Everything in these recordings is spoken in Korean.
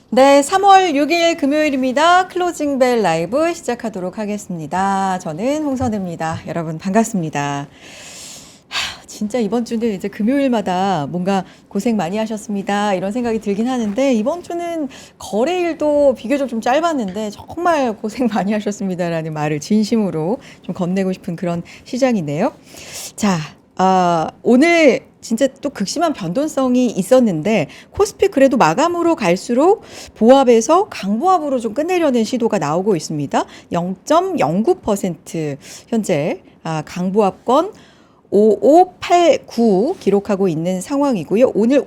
네, 3월 6일 금요일입니다. 클로징벨 라이브 시작하도록 하겠습니다. 저는 홍선혜입니다. 여러분 반갑습니다. 진짜 이번 주는 이제 금요일마다 뭔가 고생 많이 하셨습니다. 이런 생각이 들긴 하는데 이번 주는 거래일도 비교적 좀 짧았는데 정말 고생 많이 하셨습니다라는 말을 진심으로 좀 건네고 싶은 그런 시장이네요. 자, 오늘 진짜 또 극심한 변동성이 있었는데 코스피 그래도 마감으로 갈수록 보합에서 강보합으로 좀 끝내려는 시도가 나오고 있습니다. 0.09% 현재 강보합권 5589 기록하고 있는 상황이고요. 오늘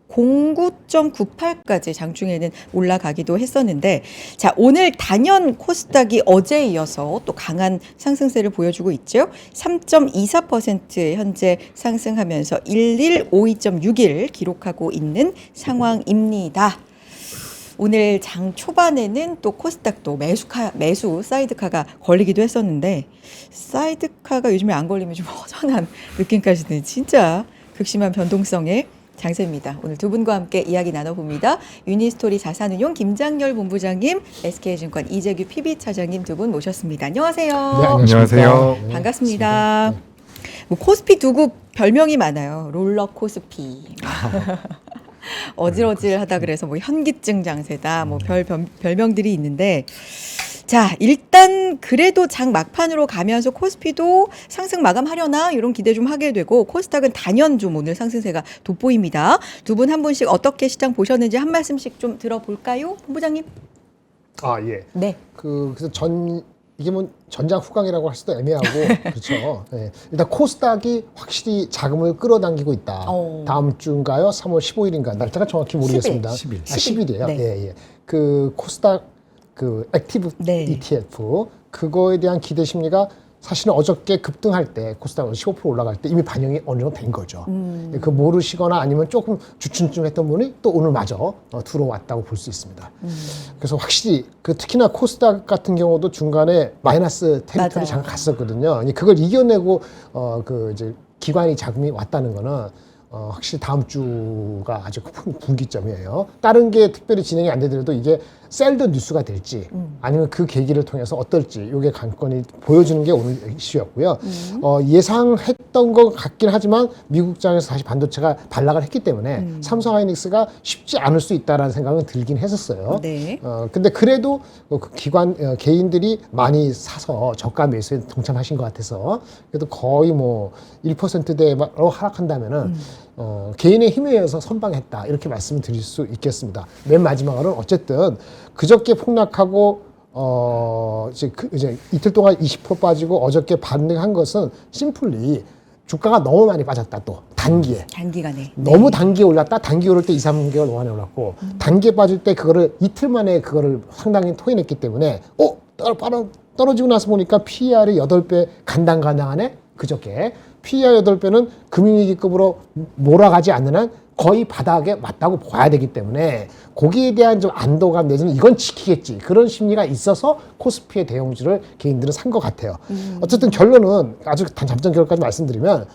5609.98까지 장중에는 올라가기도 했었는데, 자, 오늘 단연 코스닥이 어제에 이어서 또 강한 상승세를 보여주고 있죠. 3.24% 현재 상승하면서 1152.61 기록하고 있는 상황입니다. 오늘 장 초반에는 또 코스닥도 매수 사이드카가 걸리기도 했었는데 사이드카가 요즘에 안 걸리면 좀 허전한 느낌까지 드는 진짜 극심한 변동성의 장세입니다. 오늘 두 분과 함께 이야기 나눠봅니다. 유니스토리 자산운용 김장렬 본부장님, SK증권 이재규 PB차장님 두 분 모셨습니다. 안녕하세요. 네, 안녕하세요. 반갑습니다. 뭐 코스피 두고 별명이 많아요. 롤러 코스피. 어질어질하다 그래서 뭐 현기증 장세다 뭐 별명들이 있는데, 자, 일단 그래도 장 막판으로 가면서 코스피도 상승 마감하려나 이런 기대 좀 하게 되고 코스닥은 단연 좀 오늘 상승세가 돋보입니다. 두 분 한 분씩 어떻게 시장 보셨는지 한 말씀씩 좀 들어볼까요, 본부장님? 예. 네. 그래서 이게 뭐 전장 후강이라고 할 수도 애매하고 그렇죠. 네. 일단 코스닥이 확실히 자금을 끌어당기고 있다. 다음 주인가요? 3월 15일인가? 날짜가 정확히 모르겠습니다. 10일. 10일이에요. 네. 예. 그 코스닥 그 액티브 네. ETF 그거에 대한 기대 심리가 사실은 어저께 급등할 때 코스닥 15% 올라갈 때 이미 반영이 어느 정도 된 거죠. 그 모르시거나 아니면 조금 주춤쯤했던 분이 또 오늘 마저 들어왔다고 볼 수 있습니다. 그래서 확실히 특히나 코스닥 같은 경우도 중간에 마이너스 테리토리 잠깐 갔었거든요. 그걸 이겨내고 이제 기관이 자금이 왔다는 거는 확실히 다음 주가 아주 큰 분기점이에요. 다른 게 특별히 진행이 안 되더라도 이게 셀드 뉴스가 될지 아니면 그 계기를 통해서 어떨지 이게 관건이 보여주는 게 오늘 이슈였고요. 예상했던 것 같긴 하지만 미국장에서 다시 반도체가 반락을 했기 때문에 삼성하이닉스가 쉽지 않을 수 있다라는 생각은 들긴 했었어요. 네. 근데 그래도 개인들이 많이 사서 저가 매수에 동참하신 것 같아서 그래도 거의 뭐 1%대로 하락한다면은 개인의 힘에 의해서 선방했다 이렇게 말씀을 드릴 수 있겠습니다. 맨 마지막으로는 어쨌든 그저께 폭락하고 이제 이틀 동안 20% 빠지고 어저께 반등한 것은 심플리 주가가 너무 많이 빠졌다. 또 단기간에 너무 단기에 올랐다. 단기 오를 때 2, 3개월 동안에 올랐고 단기에 빠질 때 그거를 이틀 만에 그거를 상당히 토해냈기 때문에 떨어지고 나서 보니까 PER이 8배 간당간당하네. 그저께 PER 8배는 금융위기급으로 몰아가지 않는 한 거의 바닥에 맞다고 봐야 되기 때문에 거기에 대한 좀 안도감 내지는 이건 지키겠지 그런 심리가 있어서 코스피의 대형주를 개인들은 산 것 같아요. 어쨌든 결론은 아주 잠정 결론까지 말씀드리면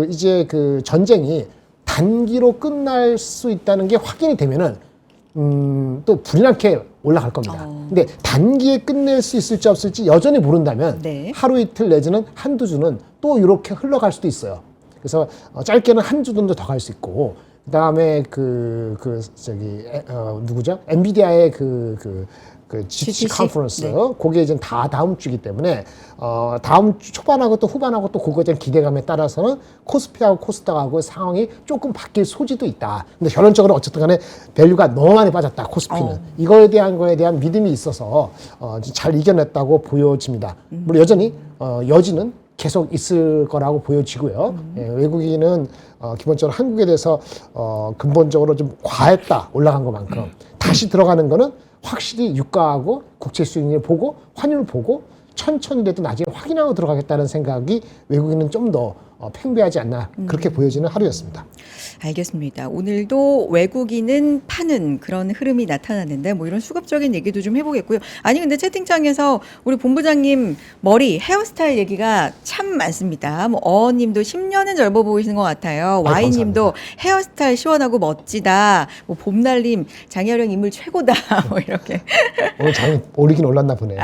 이제 전쟁이 단기로 끝날 수 있다는 게 확인이 되면은 또 불이나게 올라갈 겁니다. 근데 단기에 끝낼 수 있을지 없을지 여전히 모른다면 네. 하루 이틀 내지는 한두 주는 또 이렇게 흘러갈 수도 있어요. 그래서 짧게는 한 주 정도 더 갈 수 있고 그다음에 누구죠? 엔비디아의 GTC 컨퍼런스 네. 그게 이제 다 다음 주이기 때문에 다음 주 초반하고 또 후반하고 또 그거에 대한 기대감에 따라서는 코스피하고 코스닥하고 상황이 조금 바뀔 소지도 있다. 근데 결론적으로 어쨌든 간에 밸류가 너무 많이 빠졌다. 코스피는 이거에 대한 믿음이 있어서 잘 이겨냈다고 보여집니다. 물론 여전히 여지는 계속 있을 거라고 보여지고요. 외국인은 기본적으로 한국에 대해서 근본적으로 좀 과했다. 올라간 것만큼. 다시 들어가는 거는 확실히 유가하고 국채 수익률을 보고 환율을 보고 천천히라도 나중에 확인하고 들어가겠다는 생각이 외국인은 좀 더 팽배하지 않나 그렇게 보여지는 하루였습니다. 알겠습니다. 오늘도 외국인은 파는 그런 흐름이 나타났는데 뭐 이런 수급적인 얘기도 좀 해보겠고요. 아니 근데 채팅창에서 우리 본부장님 머리 헤어스타일 얘기가 참 많습니다. 뭐 어님도 10년은 젊어 보이시는 것 같아요. 와이님도 헤어스타일 시원하고 멋지다. 뭐 봄날님 장혜령 인물 최고다. 뭐 이렇게. 오늘 장이 오르긴 올랐나 보네.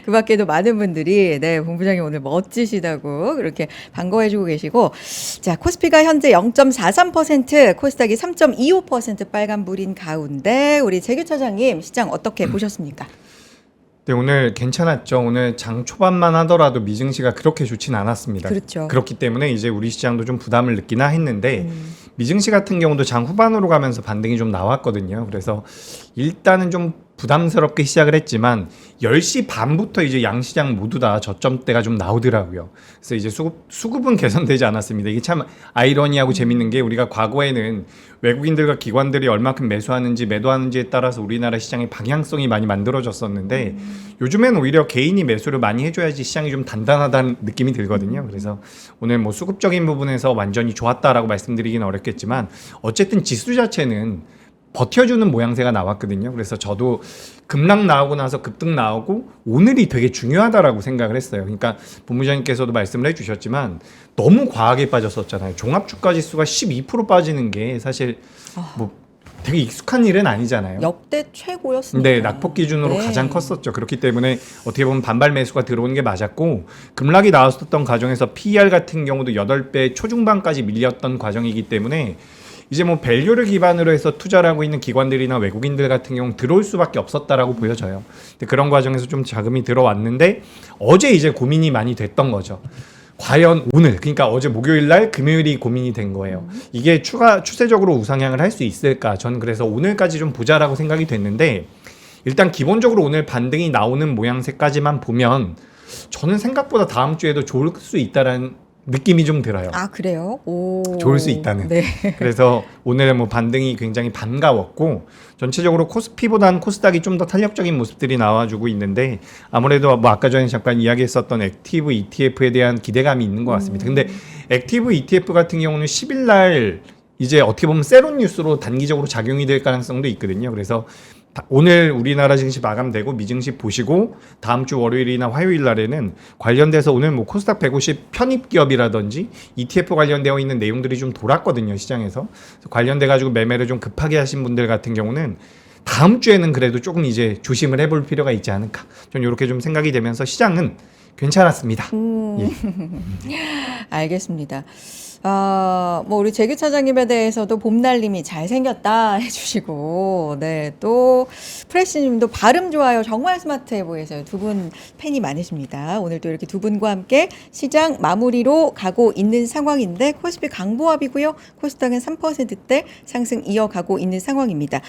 그 밖에도 많은 분들이 네 본부장님 오늘 멋지시다고 그렇게 반가워해주고 계시고 자 코스피가 현재 0.43% 코스닥이 3.25% 빨간불인 가운데 우리 재규 차장님 시장 어떻게 보셨습니까? 네, 오늘 괜찮았죠. 오늘 장 초반만 하더라도 미증시가 그렇게 좋진 않았습니다. 그렇죠. 그렇기 때문에 이제 우리 시장도 좀 부담을 느끼나 했는데 미증시 같은 경우도 장 후반으로 가면서 반등이 좀 나왔거든요. 그래서 일단은 좀 부담스럽게 시작을 했지만 10시 반부터 이제 양시장 모두 다 저점대가 좀 나오더라고요. 그래서 이제 수급은 개선되지 않았습니다. 이게 참 아이러니하고 재밌는 게 우리가 과거에는 외국인들과 기관들이 얼마큼 매수하는지 매도하는지에 따라서 우리나라 시장의 방향성이 많이 만들어졌었는데 요즘엔 오히려 개인이 매수를 많이 해줘야지 시장이 좀 단단하다는 느낌이 들거든요. 그래서 오늘 뭐 수급적인 부분에서 완전히 좋았다라고 말씀드리기는 어렵겠지만 어쨌든 지수 자체는 버텨주는 모양새가 나왔거든요. 그래서 저도 급락 나오고 나서 급등 나오고 오늘이 되게 중요하다라고 생각을 했어요. 그러니까 본부장님께서도 말씀을 해주셨지만 너무 과하게 빠졌었잖아요. 종합주가지수가 12% 빠지는 게 사실 뭐 되게 익숙한 일은 아니잖아요. 역대 최고였습니다. 네, 낙폭 기준으로 네. 가장 컸었죠. 그렇기 때문에 어떻게 보면 반발 매수가 들어오는 게 맞았고 급락이 나왔었던 과정에서 PER 같은 경우도 8배 초중반까지 밀렸던 과정이기 때문에 이제 뭐 밸류를 기반으로 해서 투자를 하고 있는 기관들이나 외국인들 같은 경우 들어올 수밖에 없었다라고 보여져요. 근데 그런 과정에서 좀 자금이 들어왔는데 어제 이제 고민이 많이 됐던 거죠. 과연 오늘 그러니까 어제 목요일 날 금요일이 고민이 된 거예요. 이게 추세적으로 우상향을 할 수 있을까? 전 그래서 오늘까지 좀 보자라고 생각이 됐는데 일단 기본적으로 오늘 반등이 나오는 모양새까지만 보면 저는 생각보다 다음 주에도 좋을 수 있다라는 느낌이 좀 들어요. 아 그래요? 오. 좋을 수 있다는. 네. 그래서 오늘 뭐 반등이 굉장히 반가웠고 전체적으로 코스피보다는 코스닥이 좀 더 탄력적인 모습들이 나와주고 있는데 아무래도 뭐 아까 전에 잠깐 이야기했었던 액티브 ETF에 대한 기대감이 있는 것 같습니다. 근데 액티브 ETF 같은 경우는 10일 날 이제 어떻게 보면 세론 뉴스로 단기적으로 작용이 될 가능성도 있거든요. 그래서 오늘 우리나라 증시 마감되고 미증시 보시고 다음 주 월요일이나 화요일 날에는 관련돼서 오늘 뭐 코스닥 150 편입 기업이라든지 ETF 관련되어 있는 내용들이 좀 돌았거든요, 시장에서. 관련돼 가지고 매매를 좀 급하게 하신 분들 같은 경우는 다음 주에는 그래도 조금 이제 조심을 해볼 필요가 있지 않을까. 저는 이렇게 좀 생각이 되면서 시장은 괜찮았습니다. 예. 알겠습니다. 뭐 우리 재규 차장님에 대해서도 봄날님이 잘생겼다 해주시고, 네, 또 프레시님도 발음 좋아요. 정말 스마트해 보이세요. 두 분 팬이 많으십니다. 오늘 또 이렇게 두 분과 함께 시장 마무리로 가고 있는 상황인데 코스피 강보합이고요. 코스닥은 3%대 상승 이어가고 있는 상황입니다.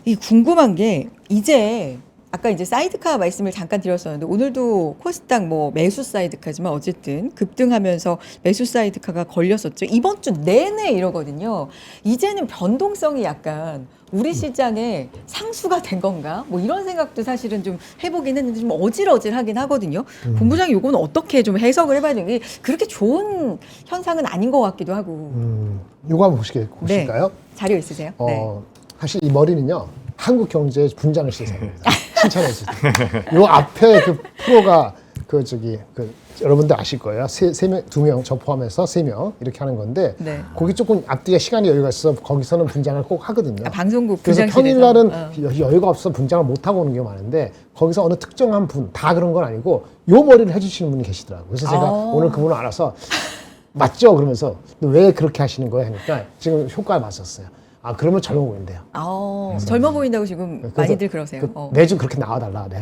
이 궁금한 게 이제 아까 이제 사이드카 말씀을 잠깐 드렸었는데 오늘도 코스닥 뭐 매수 사이드카지만 어쨌든 급등하면서 매수 사이드카가 걸렸었죠. 이번 주 내내 이러거든요. 이제는 변동성이 약간 우리 시장에 상수가 된 건가? 뭐 이런 생각도 사실은 좀 해보긴 했는데 좀 어질어질하긴 하거든요. 본부장님 요거는 어떻게 좀 해석을 해봐야 되는 게 그렇게 좋은 현상은 아닌 것 같기도 하고. 요거 한번 보실까요? 자료 있으세요? 네. 사실 이 머리는요 한국 경제의 분장을 시작합니다. 칭찬해 주세요. 요 앞에 그 프로가 여러분들 아실 거예요. 두 명 저 포함해서 3명 이렇게 하는 건데 네. 거기 조금 앞뒤에 시간이 여유가 있어 거기서는 분장을 꼭 하거든요. 방송국 그래서 분장실에서. 평일날은 여유가 없어서 분장을 못 하고 오는 경우가 많은데 거기서 어느 특정한 분 다 그런 건 아니고 요 머리를 해주시는 분이 계시더라고요. 그래서 제가 오늘 그분을 알아서 맞죠? 그러면서 왜 그렇게 하시는 거예요? 하니까 지금 효과를 봤었어요. 아 그러면 젊어 보인대요. 젊어 보인다고 지금 많이들 그러세요. 매주 그렇게 나와달라. 네,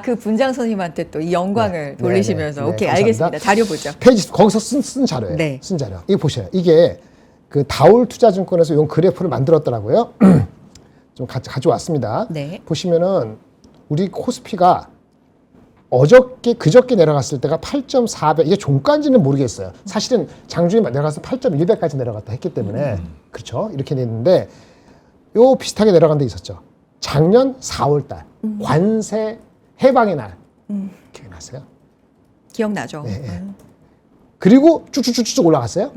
그 분장 선생님한테 또 이 영광을 돌리시면서 네, 오케이 감사합니다. 알겠습니다. 자료 보죠. 페이지 거기서 쓴 자료예요. 네. 쓴 자료. 이거 보셔요. 이게 그 다올투자증권에서 이 그래프를 만들었더라고요. 좀 가져왔습니다. 네. 보시면은 우리 코스피가 그저께 내려갔을 때가 8.4배. 이게 종가인지는 모르겠어요. 사실은 장중에 내려가서 8.1배까지 내려갔다 했기 때문에 그렇죠. 이렇게 됐는데 요 비슷하게 내려간 데 있었죠. 작년 4월 달 관세 해방의 날 기억나세요? 기억나죠. 네, 네. 그리고 쭉쭉쭉쭉 올라갔어요.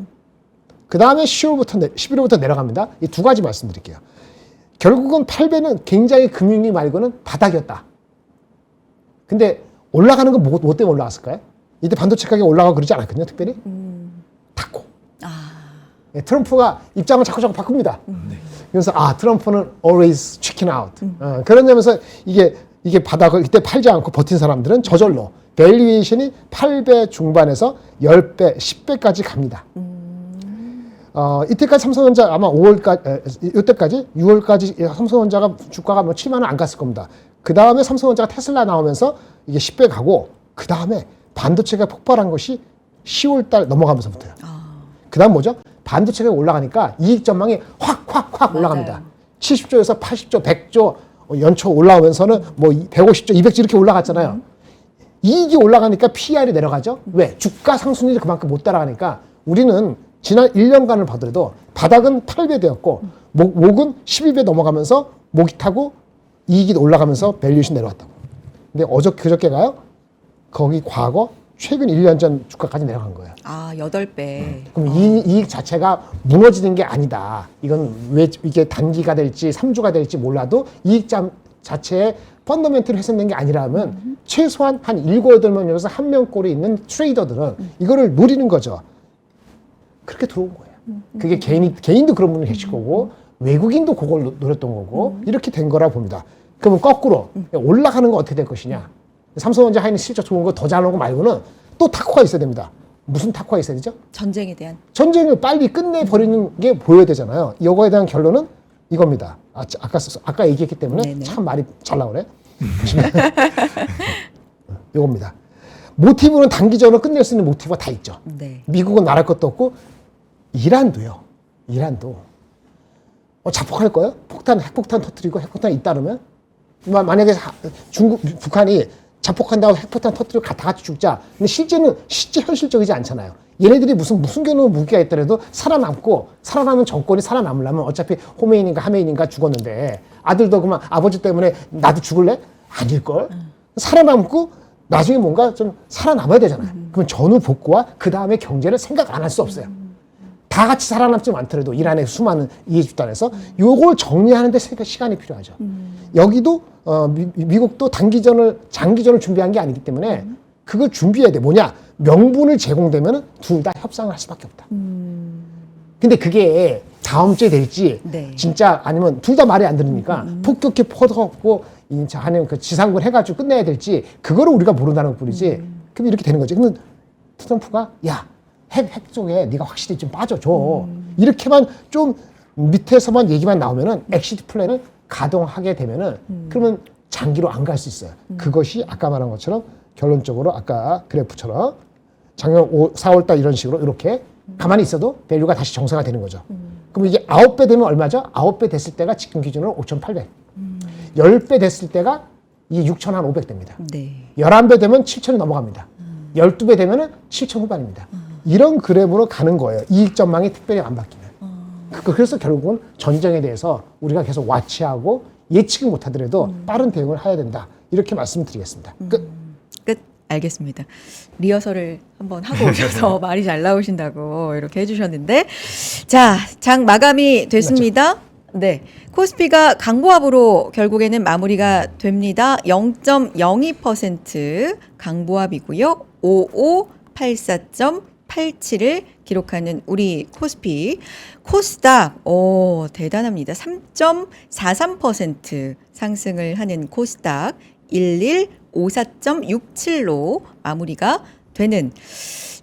그 다음에 11월부터 내려갑니다. 이 두 가지 말씀드릴게요. 결국은 8배는 굉장히 금융위 말고는 바닥이었다. 근데 올라가는 건 뭐 때문에 올라갔을까요? 이때 반도체 가격이 올라가고 그러지 않았거든요, 특별히. 탔고. 네, 트럼프가 입장을 자꾸 바꿉니다. 그래서 트럼프는 always chicken out. 그러냐면서 이게 바닥을 이때 팔지 않고 버틴 사람들은 저절로 밸류에이션이 8배 중반에서 10배, 10배까지 갑니다. 이때까지 삼성전자 아마 5월까지, 이때까지 6월까지 삼성전자가 주가가 뭐 7만 원 안 갔을 겁니다. 그 다음에 삼성전자가 테슬라 나오면서 이게 10배 가고 그 다음에 반도체가 폭발한 것이 10월 달 넘어가면서부터요. 그 다음 뭐죠? 반도체가 올라가니까 이익 전망이 확 올라갑니다. 맞아요. 70조에서 80조, 100조 연초 올라오면서는 뭐 150조, 200조 이렇게 올라갔잖아요. 이익이 올라가니까 PER이 내려가죠. 왜? 주가 상승률이 그만큼 못 따라가니까 우리는 지난 1년간을 봐도 바닥은 8배 되었고 목은 12배 넘어가면서 목이 타고 이익이 올라가면서 밸류에이션 내려왔다고. 근데 그저께가요. 거기 과거 최근 1년 전 주가까지 내려간 거예요. 8배. 그럼 이 이익 자체가 무너지는 게 아니다. 이건 왜 이게 단기가 될지 3주가 될지 몰라도 이익 자체의 펀더멘트를 훼손된 게 아니라면 최소한 한 7, 8명 중에서 한 명꼴이 있는 트레이더들은 이거를 노리는 거죠. 그렇게 들어온 거예요. 그게 개인도 그런 분이 계실 거고 외국인도 그걸 노렸던 거고 이렇게 된 거라 봅니다. 그러면 거꾸로 올라가는 거 어떻게 될 것이냐. 삼성전자 하이닉스 실적 좋은 거 더 잘 나온 거 말고는 또 타코가 있어야 됩니다. 무슨 타코가 있어야 되죠? 전쟁에 대한. 전쟁을 빨리 끝내버리는 게 보여야 되잖아요. 이거에 대한 결론은 이겁니다. 아까 얘기했기 때문에 네네. 참 말이 잘 나오네. 이겁니다. 모티브는 단기적으로 끝낼 수 있는 모티브가 다 있죠. 네. 미국은 말할 것도 없고 이란도요. 이란도 자폭할 거예요? 핵폭탄 터뜨리고 핵폭탄 있다면 만약에 북한이 자폭한다고 핵폭탄 터뜨리고 다 같이 죽자. 근데 실제 현실적이지 않잖아요. 얘네들이 무슨 견우 무기가 있더라도 살아남은 정권이 살아남으려면 어차피 호메인인가 하메인인가 죽었는데 아들도 그만 아버지 때문에 나도 죽을래? 아닐걸? 살아남고 나중에 뭔가 좀 살아남아야 되잖아요. 그럼 전후 복구와 그 다음에 경제를 생각 안 할 수 없어요. 다 같이 살아남지 않더라도 이란의 수많은 이해 집단에서 요걸 정리하는 데 시간이 필요하죠. 여기도 미국도 장기전을 준비한 게 아니기 때문에 그걸 준비해야 돼. 뭐냐? 명분을 제공되면 둘 다 협상을 할 수밖에 없다. 근데 그게 다음 주에 될지 네. 진짜 아니면 둘 다 말이 안 들으니까 폭격해 퍼갖고 하는 그 지상군 해가지고 끝내야 될지 그거를 우리가 모른다는 것뿐이지. 그럼 이렇게 되는 거지. 근데 트럼프가 핵 쪽에 네가 확실히 좀 빠져줘. 이렇게만 좀 밑에서만 얘기만 나오면은 엑시트 플랜을 가동하게 되면은 그러면 장기로 안 갈 수 있어요. 그것이 아까 말한 것처럼 결론적으로 아까 그래프처럼 작년 4월달 이런 식으로 이렇게 가만히 있어도 밸류가 다시 정상화 되는 거죠. 그럼 이게 9배 되면 얼마죠? 9배 됐을 때가 지금 기준으로 5,800. 10배 됐을 때가 이게 6,500 됩니다. 네. 11배 되면 7,000이 넘어갑니다. 12배 되면은 7,000 후반입니다. 이런 그래프로 가는 거예요. 이익 전망이 특별히 안 바뀌면. 그래서 결국은 전쟁에 대해서 우리가 계속 와치하고 예측을 못하더라도 빠른 대응을 해야 된다. 이렇게 말씀드리겠습니다. 끝. 알겠습니다. 리허설을 한번 하고 오셔서 말이 잘 나오신다고 이렇게 해주셨는데, 자, 장 마감이 됐습니다. 네, 코스피가 강보합으로 결국에는 마무리가 됩니다. 0.02% 강보합이고요. 5584.87을 기록하는 우리 코스피. 코스닥, 대단합니다. 3.43% 상승을 하는 코스닥 1154.67로 마무리가 되는.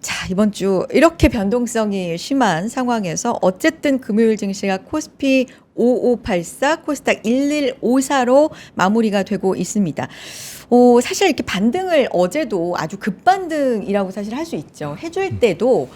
자, 이번 주 이렇게 변동성이 심한 상황에서 어쨌든 금요일 증시가 코스피 5584, 코스닥 1154로 마무리가 되고 있습니다. 사실 이렇게 반등을 어제도 아주 급반등이라고 사실 할 수 있죠. 해줄 때도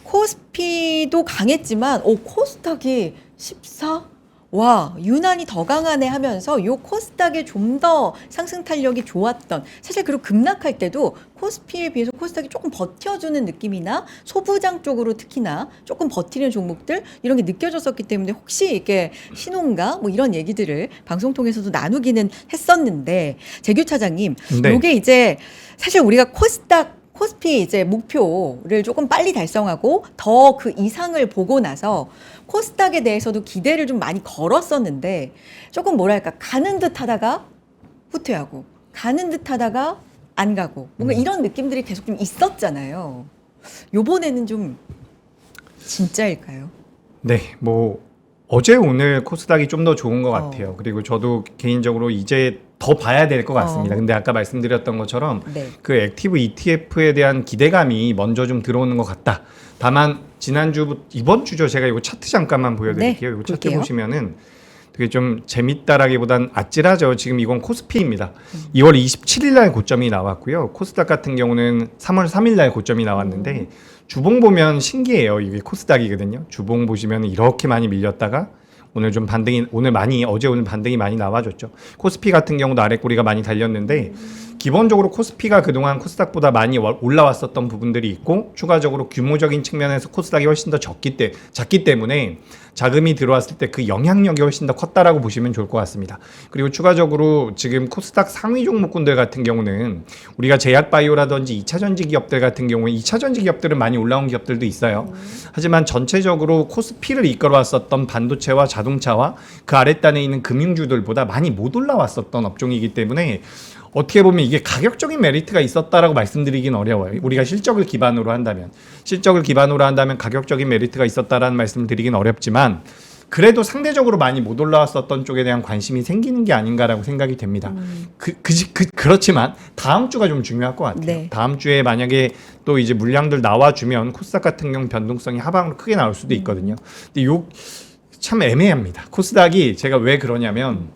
코스피도 강했지만 코스닥이 14? 와, 유난히 더 강하네 하면서 요 코스닥에 좀 더 상승 탄력이 좋았던, 사실 그리고 급락할 때도 코스피에 비해서 코스닥이 조금 버텨주는 느낌이나 소부장 쪽으로 특히나 조금 버티는 종목들 이런 게 느껴졌었기 때문에 혹시 이게 신호인가 뭐 이런 얘기들을 방송 통해서도 나누기는 했었는데, 재규 차장님, 네. 요게 이제 사실 우리가 코스닥 코스피 이제 목표를 조금 빨리 달성하고 더 그 이상을 보고 나서 코스닥에 대해서도 기대를 좀 많이 걸었었는데 조금 뭐랄까 가는 듯 하다가 후퇴하고 가는 듯 하다가 안 가고 뭔가 이런 느낌들이 계속 좀 있었잖아요. 요번에는 좀 진짜일까요? 네, 뭐 어제 오늘 코스닥이 좀 더 좋은 것 같아요. 그리고 저도 개인적으로 이제 더 봐야 될 것 같습니다. 근데 아까 말씀드렸던 것처럼 네. 그 액티브 ETF에 대한 기대감이 먼저 좀 들어오는 것 같다. 다만 지난주부터 이번 주죠. 제가 이거 차트 잠깐만 보여드릴게요. 네, 이거 차트 볼게요. 보시면은 되게 좀 재밌다라기보단 아찔하죠. 지금 이건 코스피입니다. 2월 27일 날 고점이 나왔고요. 코스닥 같은 경우는 3월 3일 날 고점이 나왔는데 주봉 보면 신기해요. 이게 코스닥이거든요. 주봉 보시면 이렇게 많이 밀렸다가 오늘 좀 반등이 어제 오늘 반등이 많이 나와줬죠. 코스피 같은 경우도 아랫꼬리가 많이 달렸는데 기본적으로 코스피가 그동안 코스닥보다 많이 올라왔었던 부분들이 있고 추가적으로 규모적인 측면에서 코스닥이 훨씬 더 작기 때문에 자금이 들어왔을 때 그 영향력이 훨씬 더 컸다라고 보시면 좋을 것 같습니다. 그리고 추가적으로 지금 코스닥 상위 종목군들 같은 경우는 우리가 제약바이오라든지 2차전지 기업들 같은 경우에 2차전지 기업들은 많이 올라온 기업들도 있어요. 하지만 전체적으로 코스피를 이끌어왔었던 반도체와 자동차와 그 아랫단에 있는 금융주들보다 많이 못 올라왔었던 업종이기 때문에 어떻게 보면 이게 가격적인 메리트가 있었다라고 말씀드리긴 어려워요. 우리가 실적을 기반으로 한다면 가격적인 메리트가 있었다라는 말씀을 드리긴 어렵지만 그래도 상대적으로 많이 못 올라왔었던 쪽에 대한 관심이 생기는 게 아닌가라고 생각이 됩니다. 그렇지만 다음 주가 좀 중요할 것 같아요. 네. 다음 주에 만약에 또 이제 물량들 나와주면 코스닥 같은 경우 변동성이 하방으로 크게 나올 수도 있거든요. 근데 참 애매합니다. 코스닥이 제가 왜 그러냐면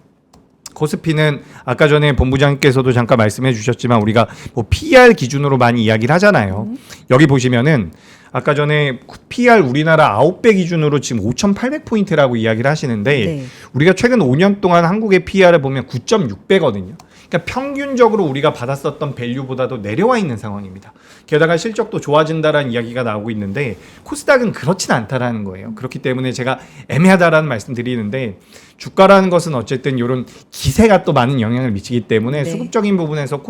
코스피는 아까 전에 본부장님께서도 잠깐 말씀해 주셨지만 우리가 뭐 PER 기준으로 많이 이야기를 하잖아요. 여기 보시면은 아까 전에 PER 우리나라 9배 기준으로 지금 5,800포인트라고 이야기를 하시는데 네. 우리가 최근 5년 동안 한국의 PER을 보면 9.6배거든요. 그러니까 평균적으로 우리가 받았었던 밸류보다도 내려와 있는 상황입니다. 게다가 실적도 좋아진다라는 이야기가 나오고 있는데 코스닥은 그렇진 않다라는 거예요. 그렇기 때문에 제가 애매하다라는 말씀 드리는데 주가라는 것은 어쨌든 이런 기세가 또 많은 영향을 미치기 때문에 네. 수급적인 부분에서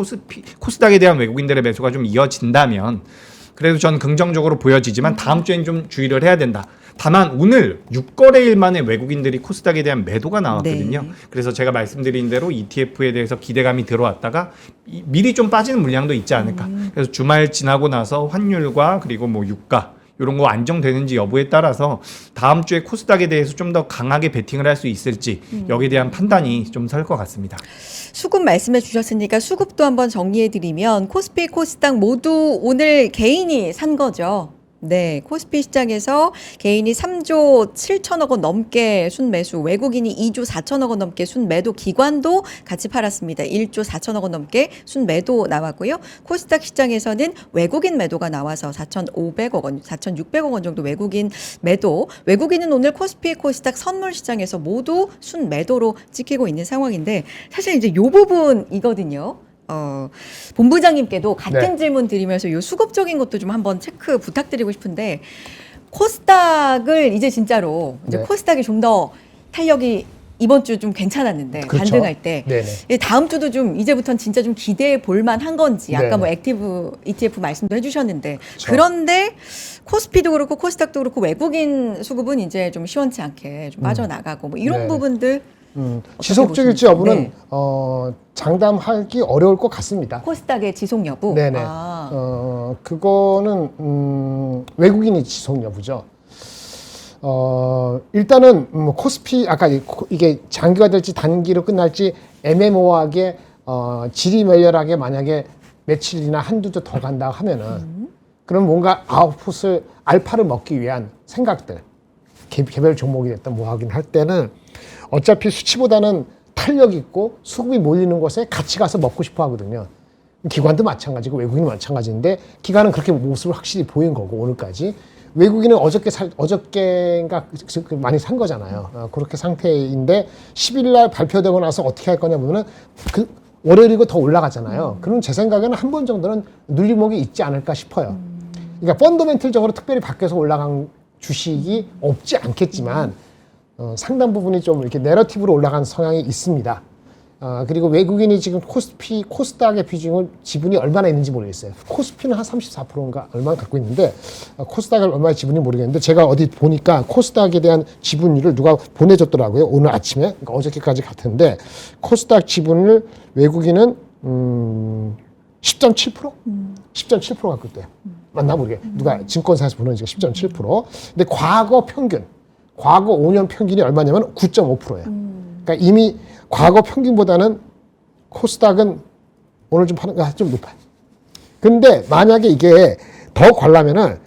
코스닥에 대한 외국인들의 매수가 좀 이어진다면 그래도 저는 긍정적으로 보여지지만 다음 주엔 좀 주의를 해야 된다. 다만 오늘 6거래일 만에 외국인들이 코스닥에 대한 매도가 나왔거든요. 네. 그래서 제가 말씀드린 대로 ETF에 대해서 기대감이 들어왔다가 미리 좀 빠지는 물량도 있지 않을까. 그래서 주말 지나고 나서 환율과 그리고 뭐 유가 이런 거 안정되는지 여부에 따라서 다음 주에 코스닥에 대해서 좀 더 강하게 베팅을 할 수 있을지 여기에 대한 판단이 좀 설 것 같습니다. 수급 말씀해 주셨으니까 수급도 한번 정리해 드리면 코스피, 코스닥 모두 오늘 개인이 산 거죠. 네, 코스피 시장에서 개인이 3조 7천억 원 넘게 순매수, 외국인이 2조 4천억 원 넘게 순매도, 기관도 같이 팔았습니다. 1조 4천억 원 넘게 순매도 나왔고요. 코스닥 시장에서는 외국인 매도가 나와서 4,500억 원, 4,600억 원 정도 외국인 매도. 외국인은 오늘 코스피, 코스닥 선물 시장에서 모두 순매도로 찍히고 있는 상황인데 사실 이제 요 부분이거든요. 본부장님께도 같은 네. 질문 드리면서 요 수급적인 것도 좀 한번 체크 부탁드리고 싶은데 코스닥을 이제 진짜로 이제 네. 코스닥이 좀 더 탄력이 이번 주 좀 괜찮았는데 그렇죠. 반등할 때 네네. 다음 주도 좀 이제부터는 진짜 좀 기대해 볼 만한 건지 아까 네네. 뭐 액티브 ETF 말씀도 해주셨는데 그렇죠. 그런데 코스피도 그렇고 코스닥도 그렇고 외국인 수급은 이제 좀 시원치 않게 좀 빠져나가고 뭐 이런 네. 부분들 지속적일지 보십니까? 여부는 네. 장담하기 어려울 것 같습니다. 코스닥의 지속 여부. 네네. 아. 그거는 외국인이 지속 여부죠. 일단은 코스피 아까 이게 장기화 될지 단기로 끝날지 애매모호하게 지리멸렬하게 만약에 며칠이나 한두 주 더 간다 하면은 그럼 뭔가 아웃풋을 알파를 먹기 위한 생각들 개별 종목이 됐든 뭐 하긴 할 때는 어차피 수치보다는 탄력 있고 수급이 몰리는 곳에 같이 가서 먹고 싶어 하거든요. 기관도 마찬가지고 외국인도 마찬가지인데 기관은 그렇게 모습을 확실히 보인 거고 오늘까지 외국인은 어저께인가 많이 산 거잖아요. 그렇게 상태인데 10일 날 발표되고 나서 어떻게 할 거냐면은 월요일이고 더 올라가잖아요. 그럼 제 생각에는 한 번 정도는 눌림목이 있지 않을까 싶어요. 그러니까 펀더멘틀적으로 특별히 밖에서 올라간 주식이 없지 않겠지만 상당 부분이 좀 이렇게 내러티브로 올라간 성향이 있습니다. 그리고 외국인이 지금 코스닥의 비중을 지분이 얼마나 있는지 모르겠어요. 코스피는 한 34%인가 얼마 갖고 있는데 코스닥을 얼마나 지분이 모르겠는데 제가 어디 보니까 코스닥에 대한 지분율을 누가 보내줬더라고요. 오늘 아침에 그러니까 어저께까지 같은데 코스닥 지분을 외국인은 10.7%? 10.7% 갖고 있대요. 맞나 모르게 누가 증권사에서 보내니까 10.7%. 근데 과거 5년 평균이 얼마냐면 9.5%예요. 그러니까 이미 과거 평균보다는 코스닥은 오늘 좀 파는 게 좀 높아요. 근데 만약에 이게 더 관라면은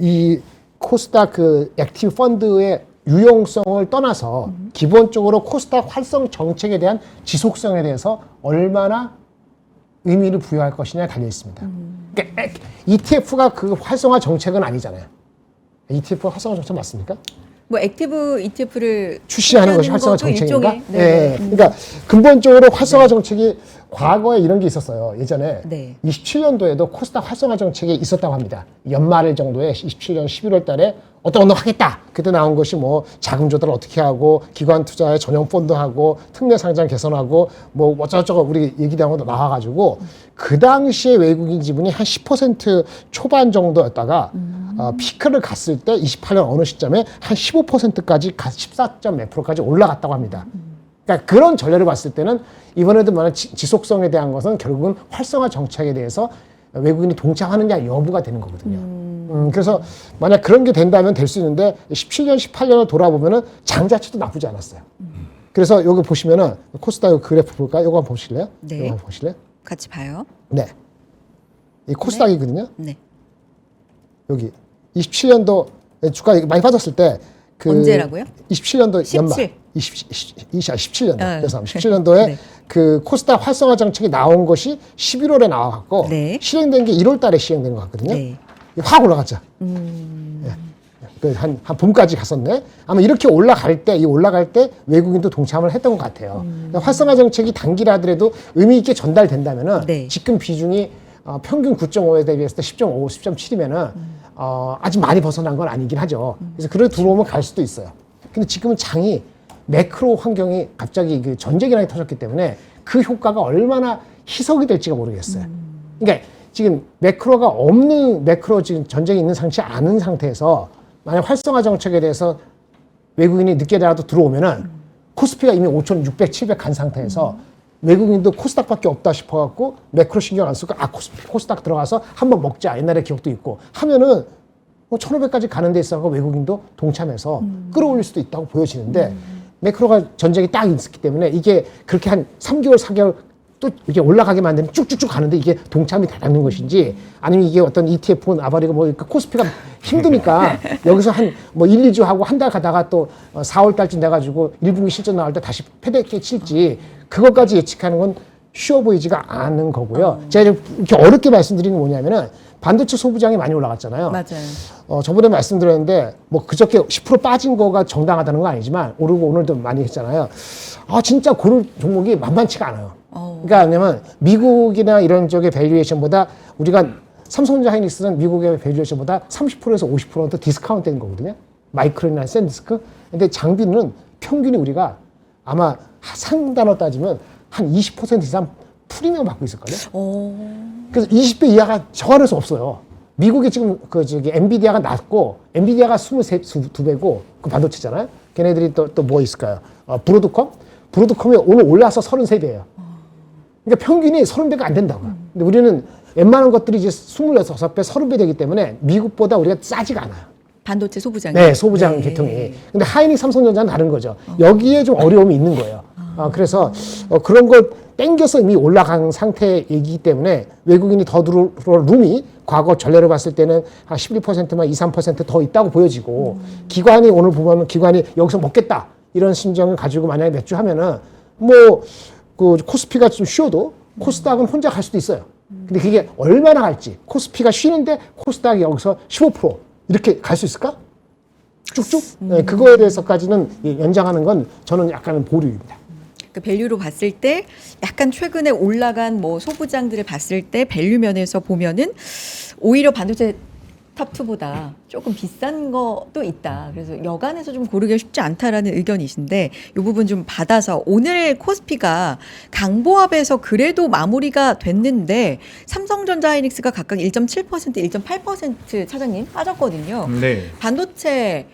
이 코스닥 그 액티브 펀드의 유용성을 떠나서 기본적으로 코스닥 활성 정책에 대한 지속성에 대해서 얼마나 의미를 부여할 것이냐에 달려 있습니다. 그러니까 ETF가 그 활성화 정책은 아니잖아요. ETF 활성화 정책 맞습니까? 뭐 액티브 ETF를 출시하는 것이 활성화 정책인가? 일종의, 네. 그러니까 근본적으로 활성화 정책이 과거에 이런 게 있었어요. 예전에 네. 27년도에도 코스닥 활성화 정책이 있었다고 합니다. 연말 정도에 27년 11월 달에 어떤 운동 하겠다. 그때 나온 것이 뭐 자금 조달 어떻게 하고 기관 투자에 전용 펀드 하고 특례 상장 개선하고 뭐 어쩌고저쩌고 우리 얘기한 것도 나와가지고 그 당시에 외국인 지분이 한 10% 초반 정도였다가 피크를 갔을 때 28년 어느 시점에 한 15%까지 14점 몇 프로까지 올라갔다고 합니다. 그러니까 그런 전례를 봤을 때는 이번에도 만약 지속성에 대한 것은 결국은 활성화 정책에 대해서 외국인이 동참하느냐 여부가 되는 거거든요. 그래서 만약 그런 게 된다면 될 수 있는데 17년, 18년을 돌아보면은 장 자체도 나쁘지 않았어요. 그래서 여기 보시면은 코스닥 그래프 볼까요? 이거 한번 보실래요? 네. 이거 한번 보실래요? 같이 봐요. 네. 이 코스닥이거든요. 네. 여기 27년도 주가 많이 빠졌을 때 그 언제라고요? 27년도 17. 연말 17년도 아, 그래서 17년도에 네. 그 코스닥 활성화 정책이 나온 것이 11월에 나와갖고 네. 실행된 게 1월달에 시행된 것 같거든요. 네. 확 올라갔죠. 예. 한 봄까지 갔었네. 아마 이렇게 올라갈 때 외국인도 동참을 했던 것 같아요. 활성화 정책이 단기라더라도 의미 있게 전달된다면은 네. 지금 비중이 평균 9.5에 대비했을 때 10.5, 10.7이면은 아직 많이 벗어난 건 아니긴 하죠. 그래서 그래 들어오면 갈 수도 있어요. 근데 지금은 장이 매크로 환경이 갑자기 그 전쟁이나 터졌기 때문에 그 효과가 얼마나 희석이 될지가 모르겠어요. 그러니까 지금 매크로 지금 전쟁이 있는 상태 않은 상태에서 만약 활성화 정책에 대해서 외국인이 늦게라도 들어오면은 코스피가 이미 5,600, 700 간 상태에서 외국인도 코스닥밖에 없다 싶어갖고 매크로 신경 안 쓰고 코스닥 들어가서 한번 먹자 옛날에 기억도 있고 하면은 뭐 1,500까지 가는 데 있어서 외국인도 동참해서 끌어올릴 수도 있다고 보여지는데 매크로가 전쟁이 딱 있었기 때문에 이게 그렇게 한 3개월, 4개월 또 이렇게 올라가게 만드는 쭉쭉쭉 가는데 이게 동참이 되는 것인지 아니면 이게 어떤 ETF는 아바리가 뭐 코스피가 힘드니까 여기서 한 뭐 1, 2주 하고 한 달 가다가 또 4월 달쯤 돼가지고 1분기 실적 나올 때 다시 패대기 칠지 그것까지 예측하는 건 쉬워 보이지가 않은 거고요. 제가 이렇게 어렵게 말씀드리는 게 뭐냐면은 반도체 소부장이 많이 올라갔잖아요. 맞아요. 저번에 말씀드렸는데 뭐 그저께 10% 빠진 거가 정당하다는 건 아니지만 오르고 오늘도 많이 했잖아요. 진짜 고를 종목이 만만치가 않아요. 그러니까 왜냐면 미국이나 이런 쪽의 밸류에이션보다 우리가 삼성전자 하이닉스는 미국의 밸류에이션보다 30%에서 50% 더 디스카운트 된 거거든요. 마이크론이나 샌디스크. 근데 장비는 평균이 우리가 아마 상단으로 따지면 한 20% 이상 프리미엄 받고 있을걸요. 그래서 20배 이하가 저 안에서 없어요. 미국이 지금 엔비디아가 낮고 엔비디아가 22배고 그 반도체잖아요. 걔네들이 또 뭐 있을까요? 브로드컴이 오늘 올라서 33배예요. 그러니까 평균이 30배가 안 된다고요. 근데 우리는 웬만한 것들이 이제 26배, 30배 되기 때문에 미국보다 우리가 싸지가 않아요. 반도체 소부장이. 네, 소부장 계통이. 근데 하이닉 삼성전자는 다른 거죠. 여기에 좀 어려움이 있는 거예요. 그래서 그런 걸 땡겨서 이미 올라간 상태이기 때문에 외국인이 더 들어올 룸이 과거 전례를 봤을 때는 한 11%만 2, 3%더 있다고 보여지고 기관이 오늘 보면 기관이 여기서 먹겠다 이런 심정을 가지고 만약에 몇 주 하면은 뭐 그 코스피가 좀 쉬어도 코스닥은 혼자 갈 수도 있어요. 근데 그게 얼마나 갈지 코스피가 쉬는데 코스닥이 여기서 15% 이렇게 갈 수 있을까? 쭉쭉? 네, 그거에 대해서까지는 연장하는 건 저는 약간은 보류입니다. 그 밸류로 봤을 때 약간 최근에 올라간 뭐 소부장들을 봤을 때 밸류 면에서 보면은 오히려 반도체 탑2보다 조금 비싼 것도 있다. 그래서 여간에서 좀 고르기가 쉽지 않다라는 의견이신데 이 부분 좀 받아서 오늘 코스피가 강보합에서 그래도 마무리가 됐는데 삼성전자 하이닉스가 각각 1.7%, 1.8% 차장님 빠졌거든요. 네. 반도체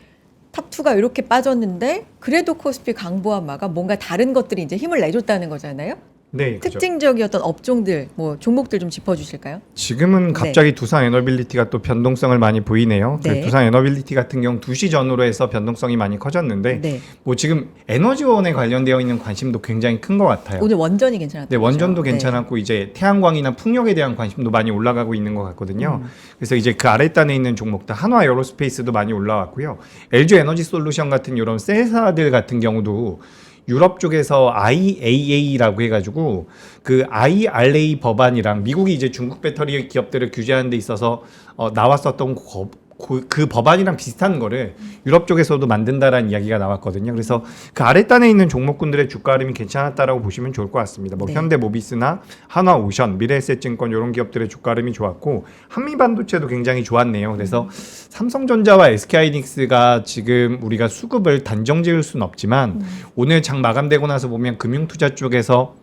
탑2가 이렇게 빠졌는데 그래도 코스피 강보합마가 뭔가 다른 것들이 이제 힘을 내줬다는 거잖아요. 네, 그죠. 특징적이었던 업종들, 뭐 종목들 좀 짚어주실까요? 지금은 갑자기 두산 에너빌리티가 또 변동성을 많이 보이네요. 네. 두산 에너빌리티 같은 경우 2시 전후로 해서 변동성이 많이 커졌는데 네. 뭐 지금 에너지원에 관련되어 있는 관심도 굉장히 큰 것 같아요. 오늘 원전이 괜찮았죠. 네, 원전도 괜찮았고 이제 태양광이나 풍력에 대한 관심도 많이 올라가고 있는 것 같거든요. 그래서 이제 그 아랫단에 있는 종목들 한화 에어로스페이스도 많이 올라왔고요. LG 에너지 솔루션 같은 이런 셀사들 같은 경우도 유럽 쪽에서 IAA라고 해가지고 그 IRA 법안이랑 미국이 이제 중국 배터리 기업들을 규제하는 데 있어서 나왔었던 그 법안이랑 비슷한 거를 유럽 쪽에서도 만든다라는 이야기가 나왔거든요. 그래서 그 아랫단에 있는 종목군들의 주가 흐름이 괜찮았다라고 보시면 좋을 것 같습니다. 뭐 네. 현대모비스나 한화오션, 미래에셋증권 이런 기업들의 주가 흐름이 좋았고 한미반도체도 굉장히 좋았네요. 그래서 삼성전자와 SK하이닉스가 지금 우리가 수급을 단정 지을 수는 없지만 오늘 장 마감되고 나서 보면 금융투자 쪽에서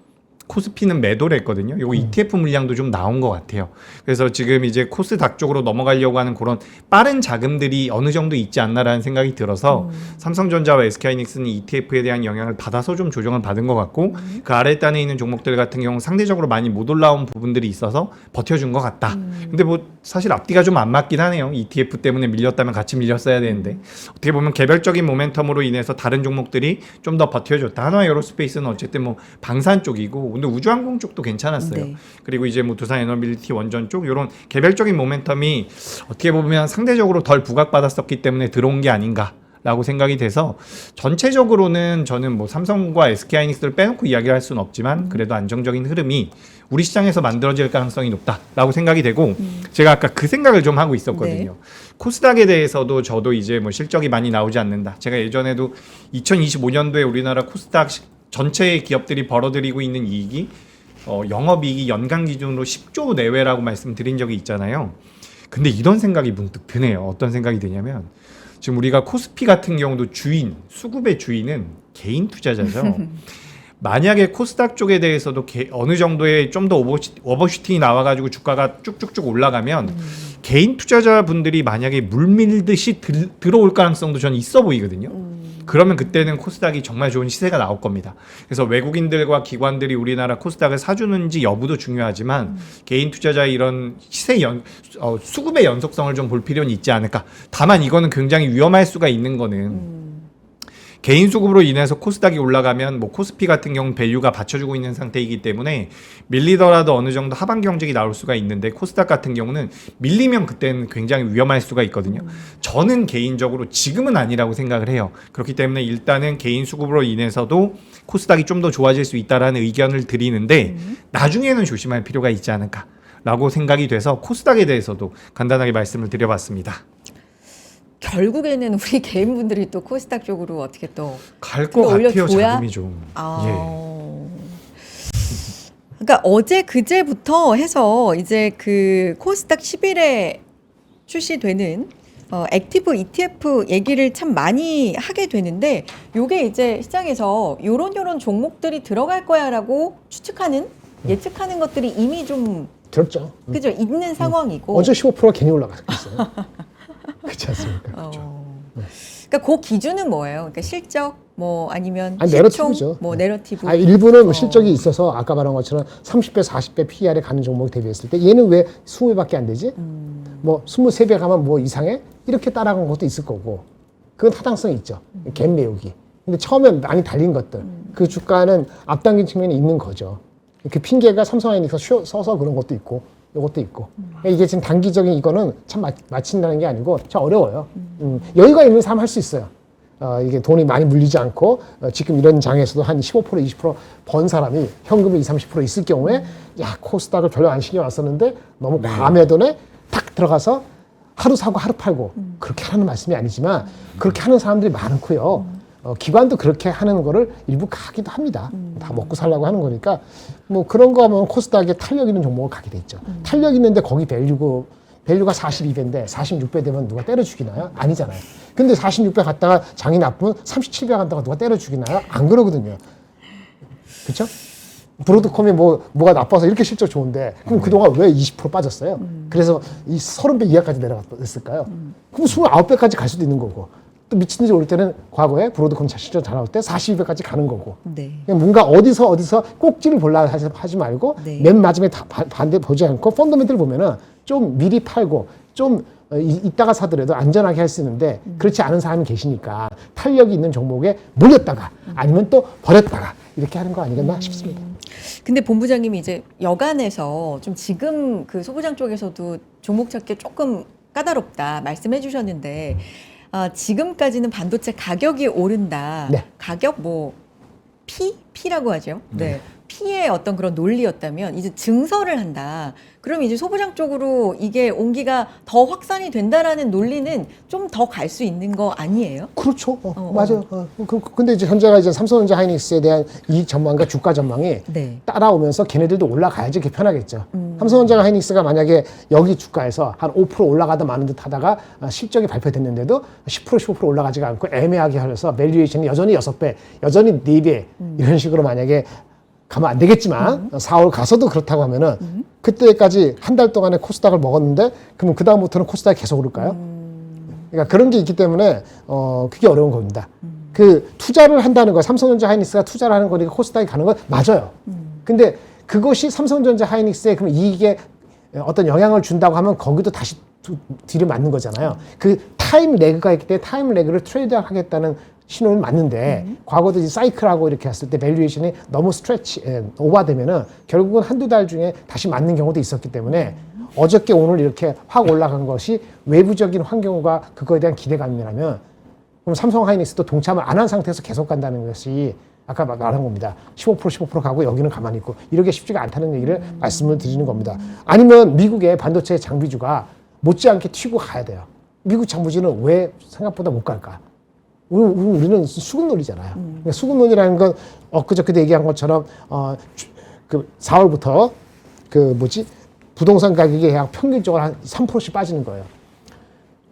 코스피는 매도를 했거든요. 요거 ETF 물량도 좀 나온 것 같아요. 그래서 지금 이제 코스닥 쪽으로 넘어가려고 하는 그런 빠른 자금들이 어느 정도 있지 않나라는 생각이 들어서 삼성전자와 SK하이닉스는 ETF에 대한 영향을 받아서 좀 조정을 받은 것 같고 그 아랫단에 있는 종목들 같은 경우는 상대적으로 많이 못 올라온 부분들이 있어서 버텨준 것 같다. 근데 뭐 사실 앞뒤가 좀 안 맞긴 하네요. ETF 때문에 밀렸다면 같이 밀렸어야 되는데 어떻게 보면 개별적인 모멘텀으로 인해서 다른 종목들이 좀 더 버텨줬다. 한화 에어로스페이스는 어쨌든 뭐 방산 쪽이고 오늘 우주항공 쪽도 괜찮았어요. 네. 그리고 이제 뭐 두산 에너빌리티 원전 쪽 이런 개별적인 모멘텀이 어떻게 보면 상대적으로 덜 부각받았었기 때문에 들어온 게 아닌가라고 생각이 돼서 전체적으로는 저는 뭐 삼성과 SK하이닉스를 빼놓고 이야기를 할 수는 없지만 그래도 안정적인 흐름이 우리 시장에서 만들어질 가능성이 높다라고 생각이 되고 제가 아까 그 생각을 좀 하고 있었거든요. 네. 코스닥에 대해서도 저도 이제 뭐 실적이 많이 나오지 않는다. 제가 예전에도 2025년도에 우리나라 코스닥 전체 기업들이 벌어들이고 있는 이익이 영업이익이 연간 기준으로 10조 내외라고 말씀드린 적이 있잖아요. 근데 이런 생각이 문득 드네요. 어떤 생각이 드냐면 지금 우리가 코스피 같은 경우도 주인, 수급의 주인은 개인 투자자죠. 만약에 코스닥 쪽에 대해서도 어느 정도의 좀 더 오버슈팅이 나와가지고 주가가 쭉쭉쭉 올라가면 개인 투자자분들이 만약에 물밀듯이 들어올 가능성도 저는 있어 보이거든요. 그러면 그때는 코스닥이 정말 좋은 시세가 나올 겁니다. 그래서 외국인들과 기관들이 우리나라 코스닥을 사주는지 여부도 중요하지만 개인 투자자의 이런 수급의 연속성을 좀 볼 필요는 있지 않을까. 다만 이거는 굉장히 위험할 수가 있는 거는 개인 수급으로 인해서 코스닥이 올라가면 뭐 코스피 같은 경우는 밸류가 받쳐주고 있는 상태이기 때문에 밀리더라도 어느 정도 하방 경직이 나올 수가 있는데 코스닥 같은 경우는 밀리면 그때는 굉장히 위험할 수가 있거든요. 저는 개인적으로 지금은 아니라고 생각을 해요. 그렇기 때문에 일단은 개인 수급으로 인해서도 코스닥이 좀 더 좋아질 수 있다라는 의견을 드리는데 나중에는 조심할 필요가 있지 않을까라고 생각이 돼서 코스닥에 대해서도 간단하게 말씀을 드려봤습니다. 결국에는 우리 개인분들이 또 코스닥 쪽으로 어떻게 또 갈 것 같아요. 올려줘야? 자금이 좀. 그러니까 어제 그제부터 해서 이제 그 코스닥 10일에 출시되는 액티브 ETF 얘기를 참 많이 하게 되는데 요게 이제 시장에서 요런 종목들이 들어갈 거야라고 추측하는 예측하는 것들이 이미 좀 들었죠. 그죠 있는 상황이고 어제 15%가 괜히 올라갔어요. 그렇지 않습니까? 그러니까 그 기준은 뭐예요? 그러니까 실적 뭐 아니면 내러티브죠. 뭐 내러티브. 일부는 뭐 실적이 있어서 아까 말한 것처럼 30배, 40배 PR에 가는 종목이 대비했을 때 얘는 왜 20배밖에 안 되지? 뭐 23배 가면 뭐 이상해? 이렇게 따라간 것도 있을 거고 그건 타당성이 있죠. 갭 메우기. 근데 처음에 많이 달린 것들 그 주가는 앞당긴 측면이 있는 거죠. 그 핑계가 삼성하이닉스 써서 그런 것도 있고 이것도 있고 이게 지금 단기적인 이거는 참 맞춘다는 게 아니고 참 어려워요. 여유가 있는 삶 할 수 있어요. 이게 돈이 많이 물리지 않고 지금 이런 장에서도 한 15% 20% 번 사람이 현금이 20, 30% 있을 경우에 야 코스닥을 별로 안 신경 안 썼는데 너무 과매도에 탁 들어가서 하루 사고 하루 팔고 그렇게 하는 말씀이 아니지만 그렇게 하는 사람들이 많고요. 기관도 그렇게 하는 거를 일부 가기도 합니다. 다 먹고 살려고 하는 거니까 뭐 그런 거 하면 코스닥에 탄력 있는 종목을 가게 돼 있죠. 탄력 있는데 거기 밸류가 42배인데 46배 되면 누가 때려 죽이나요? 아니잖아요. 근데 46배 갔다가 장이 나쁘면 37배 간다가 누가 때려 죽이나요? 안 그러거든요. 그렇죠? 브로드컴이 뭐가 나빠서 이렇게 실적 좋은데 그럼 그동안 왜 20% 빠졌어요? 그래서 이 30배 이하까지 내려갔을까요? 그럼 29배까지 갈 수도 있는 거고 또 미친 듯이 오를 때는 과거에 브로드컴 실적 잘 나올 때 42배까지 가는 거고 네. 그냥 뭔가 어디서 꼭지를 보려 하지 말고 네. 맨 마지막에 반대 보지 않고 펀더멘트를 보면은 좀 미리 팔고 좀 이따가 사더라도 안전하게 할 수 있는데 그렇지 않은 사람이 계시니까 탄력이 있는 종목에 몰렸다가 아니면 또 버렸다가 이렇게 하는 거 아니겠나 싶습니다. 근데 본부장님이 이제 여간에서 좀 지금 그 소부장 쪽에서도 종목 찾기 조금 까다롭다 말씀해 주셨는데 지금까지는 반도체 가격이 오른다. 네. 가격 P라고 하죠. 네. P의 어떤 그런 논리였다면 이제 증설을 한다. 그럼 이제 소부장 쪽으로 이게 온기가 더 확산이 된다라는 논리는 좀 더 갈 수 있는 거 아니에요? 그렇죠. 맞아요. 근데 이제 현재가 이제 삼성전자 하이닉스에 대한 이익 전망과 주가 전망이 네. 따라오면서 걔네들도 올라가야지 그게 편하겠죠. 삼성전자 하이닉스가 만약에 여기 주가에서 한 5% 올라가다 마는 듯 하다가 실적이 발표됐는데도 10% 15% 올라가지가 않고 애매하게 하면서 밸류에이션이 여전히 6배, 여전히 4배 이런 식으로 만약에 가면 안 되겠지만 4월 가서도 그렇다고 하면은 그때까지 한 달 동안에 코스닥을 먹었는데 그러면 그 다음부터는 코스닥이 계속 오를까요? 그러니까 그런 게 있기 때문에 그게 어려운 겁니다. 그 투자를 한다는 거, 삼성전자 하이닉스가 투자를 하는 거니까 코스닥이 가는 건 맞아요. 근데 그것이 삼성전자 하이닉스에 그럼 이익에 어떤 영향을 준다고 하면 거기도 다시 뒤를 맞는 거잖아요. 그 타임 레그가 있기 때문에 타임 레그를 트레이드 하겠다는 신호는 맞는데 과거도 이 사이클하고 이렇게 했을 때 밸류에이션이 너무 오버되면은 결국은 한두 달 중에 다시 맞는 경우도 있었기 때문에 어저께 오늘 이렇게 확 올라간 것이 외부적인 환경과 그거에 대한 기대감이라면 그럼 삼성 하이닉스도 동참을 안 한 상태에서 계속 간다는 것이 아까 말한 겁니다. 15% 가고 여기는 가만히 있고 이렇게 쉽지가 않다는 얘기를 말씀을 드리는 겁니다. 아니면 미국의 반도체 장비주가 못지않게 튀고 가야 돼요. 미국 장비주는 왜 생각보다 못 갈까? 우리는 수급론이잖아요. 그러니까 수급론이라는 건 엊그저께도 얘기한 것처럼 그 4월부터 부동산 가격이 약 평균적으로 한 3%씩 빠지는 거예요.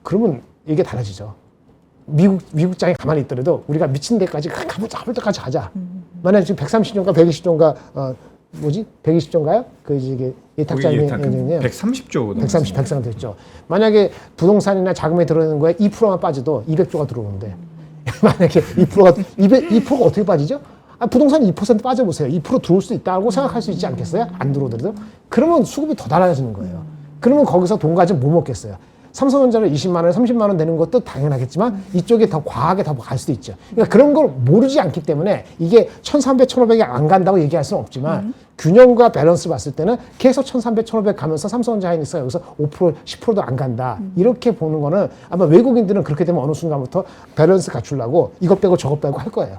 그러면 이게 달라지죠. 미국장이 가만히 있더라도 우리가 미친 데까지 가볼 때까지 가자. 만약에 지금 130조인가 120조인가 120조인가요? 이게 예탁자금이 130조 130 됐죠. 만약에 부동산이나 자금에 들어오는 거에 2%만 빠져도 200조가 들어오는데 만약에 2%가 어떻게 빠지죠? 부동산이 2% 빠져보세요. 2% 들어올 수 있다고 생각할 수 있지 않겠어요? 안 들어오더라도. 그러면 수급이 더 달라지는 거예요. 그러면 거기서 돈 가지고 뭐 먹겠어요? 삼성전자는 20만 원, 30만 원 되는 것도 당연하겠지만 이쪽에 더 과하게 더 갈 수도 있죠. 그러니까 그런 걸 모르지 않기 때문에 이게 1300, 1500이 안 간다고 얘기할 수는 없지만 균형과 밸런스 봤을 때는 계속 1300, 1500 가면서 삼성전자 하이닉스가 여기서 5%, 10%도 안 간다. 이렇게 보는 거는 아마 외국인들은 그렇게 되면 어느 순간부터 밸런스 갖추려고 이것 빼고 저것 빼고 할 거예요.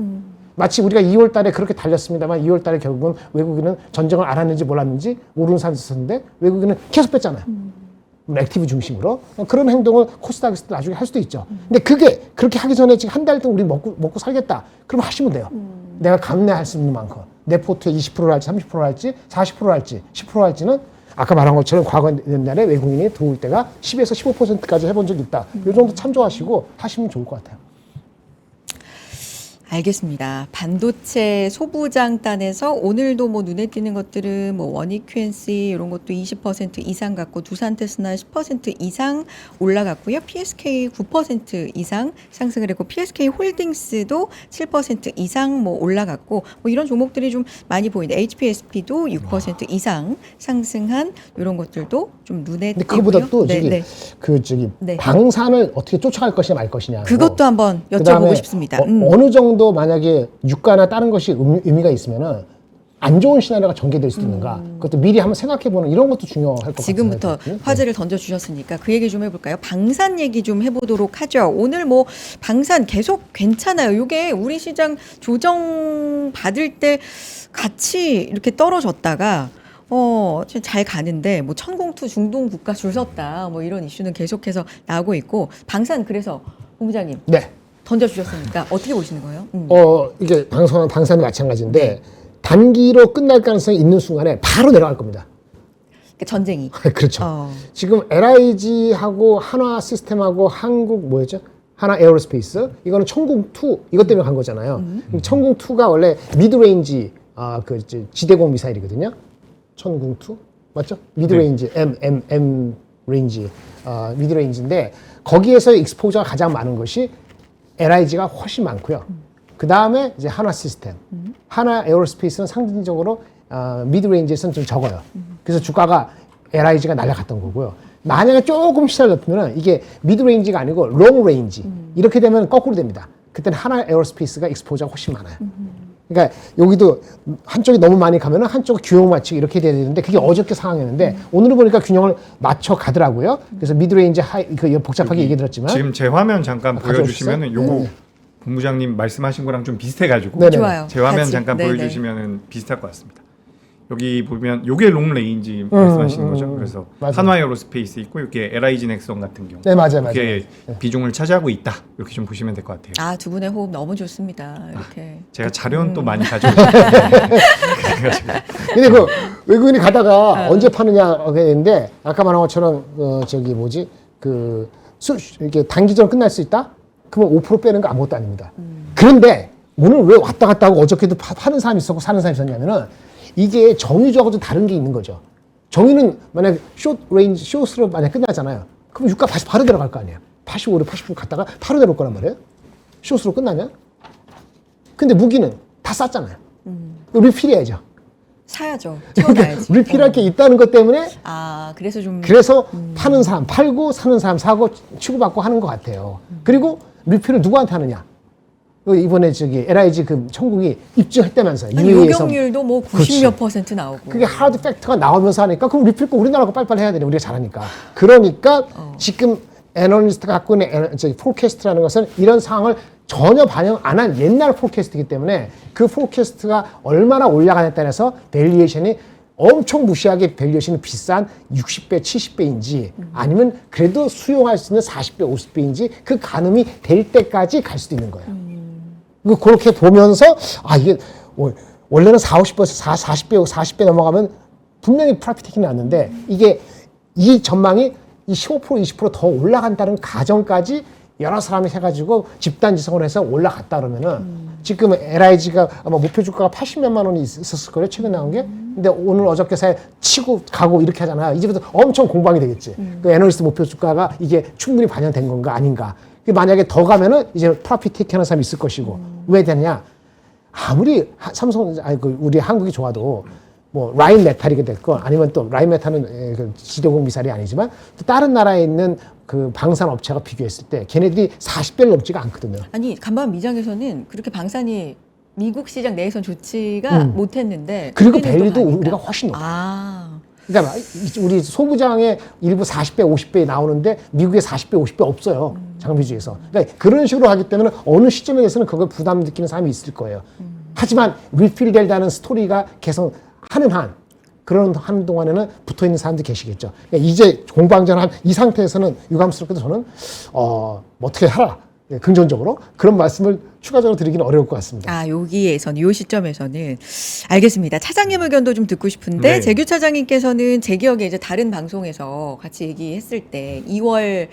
마치 우리가 2월 달에 그렇게 달렸습니다만 2월 달에 결국은 외국인은 전쟁을 알았는지 몰랐는지 오르는 산이 있었는데 외국인은 계속 뺐잖아요. 액티브 중심으로 그런 행동을 코스닥에서 나중에 할 수도 있죠. 근데 그게 그렇게 하기 전에 지금 한 달 동안 우리 먹고 살겠다. 그럼 하시면 돼요. 내가 감내할 수 있는 만큼 내 포트에 20%를 할지 30%를 할지 40%를 할지 10%를 할지는 아까 말한 것처럼 과거 옛날에 외국인이 들어올 때가 10에서 15%까지 해본 적이 있다. 이 정도 참조하시고 하시면 좋을 것 같아요. 알겠습니다. 반도체 소부장단에서 오늘도 눈에 띄는 것들은 원이큐엔시 이런 것도 20% 이상 갔고 두산테스나 10% 이상 올라갔고요. PSK 9% 이상 상승을 했고 PSK 홀딩스도 7% 이상 올라갔고 이런 종목들이 좀 많이 보이는데 HPSP도 6% 이상 상승한 이런 것들도 좀 눈에 근데 띄고요. 그거보다 또 네. 방산을 어떻게 쫓아갈 것이냐 말 것이냐. 그것도 한번 여쭤보고 그다음에 싶습니다. 어느 정도 만약에 유가나 다른 것이 의미가 있으면은 안 좋은 시나리오가 전개될 수도 있는가. 그것도 미리 한번 생각해보는 이런 것도 중요할 것 같아요. 지금부터 화제를 던져주셨으니까 그 얘기 좀 해볼까요? 방산 얘기 좀 해보도록 하죠. 오늘 방산 계속 괜찮아요. 이게 우리 시장 조정 받을 때 같이 이렇게 떨어졌다가 잘 가는데 천공투 중동 국가 줄 섰다 이런 이슈는 계속해서 나오고 있고 방산 그래서 본부장님 네. 던져주셨으니까 어떻게 보시는 거예요? 이게 방산이 마찬가지인데 단기로 끝날 가능성이 있는 순간에 바로 내려갈 겁니다. 전쟁이. 그렇죠. 지금 LIG하고 한화 시스템하고 한국 뭐였죠? 하나 에어로스페이스 이거는 천궁2 이것 때문에 간 거잖아요. 천궁2가 원래 미드레인지 지대공 미사일이거든요. 천궁2 맞죠? 미드레인지 M 레인지 미드레인지인데 거기에서 익스포저가 가장 많은 것이 LIG가 훨씬 많고요. 그 다음에 이제 한화 시스템, 한화 에어로스페이스는 상대적으로 미드레인지에서는 좀 적어요. 그래서 주가가 LIG가 날아갔던 거고요. 만약에 조금 시세를 높으면 이게 미드레인지가 아니고 롱레인지 이렇게 되면 거꾸로 됩니다. 그때는 한화 에어로스페이스가 익스포저가 훨씬 많아요. 그러니까 여기도 한쪽이 너무 많이 가면 한쪽 균형 맞추기 이렇게 돼야 되는데 그게 어저께 상황이었는데 오늘은 보니까 균형을 맞춰 가더라고요. 그래서 미드레인지 복잡하게 얘기 들었지만 지금 제 화면 잠깐 보여주시면은 요거 네. 본부장님 말씀하신 거랑 좀 비슷해가지고 네네. 좋아요. 제 화면 같이. 잠깐 네네. 보여주시면은 비슷할 것 같습니다. 여기 보면 요게 롱 레인지 말씀하시는 거죠. 그래서 맞아요. 한화 에어로스페이스 있고 이게 LIG 넥슨 같은 경우 네 맞아요. 이게 비중을 차지하고 있다 이렇게 좀 보시면 될 것 같아요. 두 분의 호흡 너무 좋습니다. 이렇게. 제가 자료는 또 많이 가져오고 근데 그 외국인이 가다가 언제 파느냐 했는데 아까 말한 것처럼 이렇게 단기전 끝날 수 있다? 그러면 5% 빼는 거 아무것도 아닙니다. 그런데 오늘 왜 왔다 갔다 하고 어저께도 파는 사람이 있었고 사는 사람이 있었냐면은 이게 정유주하고 좀 다른 게 있는 거죠. 정유는 만약 숏으로 만약 끝나잖아요. 그럼 유가 다시 바로 내려갈 거 아니에요. 85로 89 갔다가 바로 내려올 거란 말이에요. 숏으로 끝나면. 근데 무기는 다 쌌잖아요. 리필해야죠. 사야죠. 채워놔야지. 리필할 게 있다는 것 때문에 그래서 좀. 그래서 파는 사람 팔고 사는 사람 사고 치고받고 하는 것 같아요. 그리고 리필을 누구한테 하느냐? 이번에 LIG 천국이 입증했다면서요. UAE에서. 요격률도 뭐 90몇 % 나오고. 그게 하드 팩트가 나오면서 하니까 그럼 리필 거 우리나라가 빨리빨리 해야 되네. 우리가 잘하니까. 그러니까 지금 애널리스트가 갖고 있는 포캐스트라는 것은 이런 상황을 전혀 반영 안 한 옛날 포캐스트이기 때문에 그 포캐스트가 얼마나 올라가냐에 따라서 밸류에이션이 엄청 무시하게 밸류에이션이 비싼 60배, 70배인지 아니면 그래도 수용할 수 있는 40배, 50배인지 그 가늠이 될 때까지 갈 수도 있는 거예요. 그렇게 보면서 이게 원래는 40배 넘어가면 분명히 프라피티킹이 났는데 이게 이 전망이 이 15% 20% 더 올라간다는 가정까지 여러 사람이 해가지고 집단 지성을 해서 올라갔다 그러면은 지금 LIG가 아마 목표 주가가 80몇만 원이 있었을 거예요 최근 나온 게. 근데 오늘 어저께 사이 치고 가고 이렇게 하잖아요. 이제부터 엄청 공방이 되겠지. 그 애널리스트 목표 주가가 이게 충분히 반영된 건가 아닌가. 만약에 더 가면은 이제 프로피틱 하는 사람이 있을 것이고 왜 되냐? 아무리 우리 한국이 좋아도 뭐 라인 메탈이게 됐건 아니면 또 라인 메탈은 지대공 미사일이 아니지만 또 다른 나라에 있는 그 방산 업체가 비교했을 때 걔네들이 40배를 넘지가 않거든요. 아니 간밤 미장에서는 그렇게 방산이 미국 시장 내에선 좋지가 못했는데 그리고 밸류도 우리가 훨씬 높아요. 그러니까 우리 소부장의 일부 40배, 50배 나오는데 미국에 40배, 50배 없어요. 장비주에서. 그러니까 그런 식으로 하기 때문에 어느 시점에 대해서는 그걸 부담 느끼는 사람이 있을 거예요. 하지만 리필된다는 스토리가 계속 하는 한 그런 동안에는 붙어 있는 사람들이 계시겠죠. 그러니까 이제 공방전한 이 상태에서는 유감스럽게도 저는 어떻게 하라. 긍정적으로 그런 말씀을 추가적으로 드리기는 어려울 것 같습니다. 여기에서는 이 시점에서는 알겠습니다. 차장님 의견도 좀 듣고 싶은데 네. 재규 차장님께서는 제 기억에 이제 다른 방송에서 같이 얘기했을 때 2월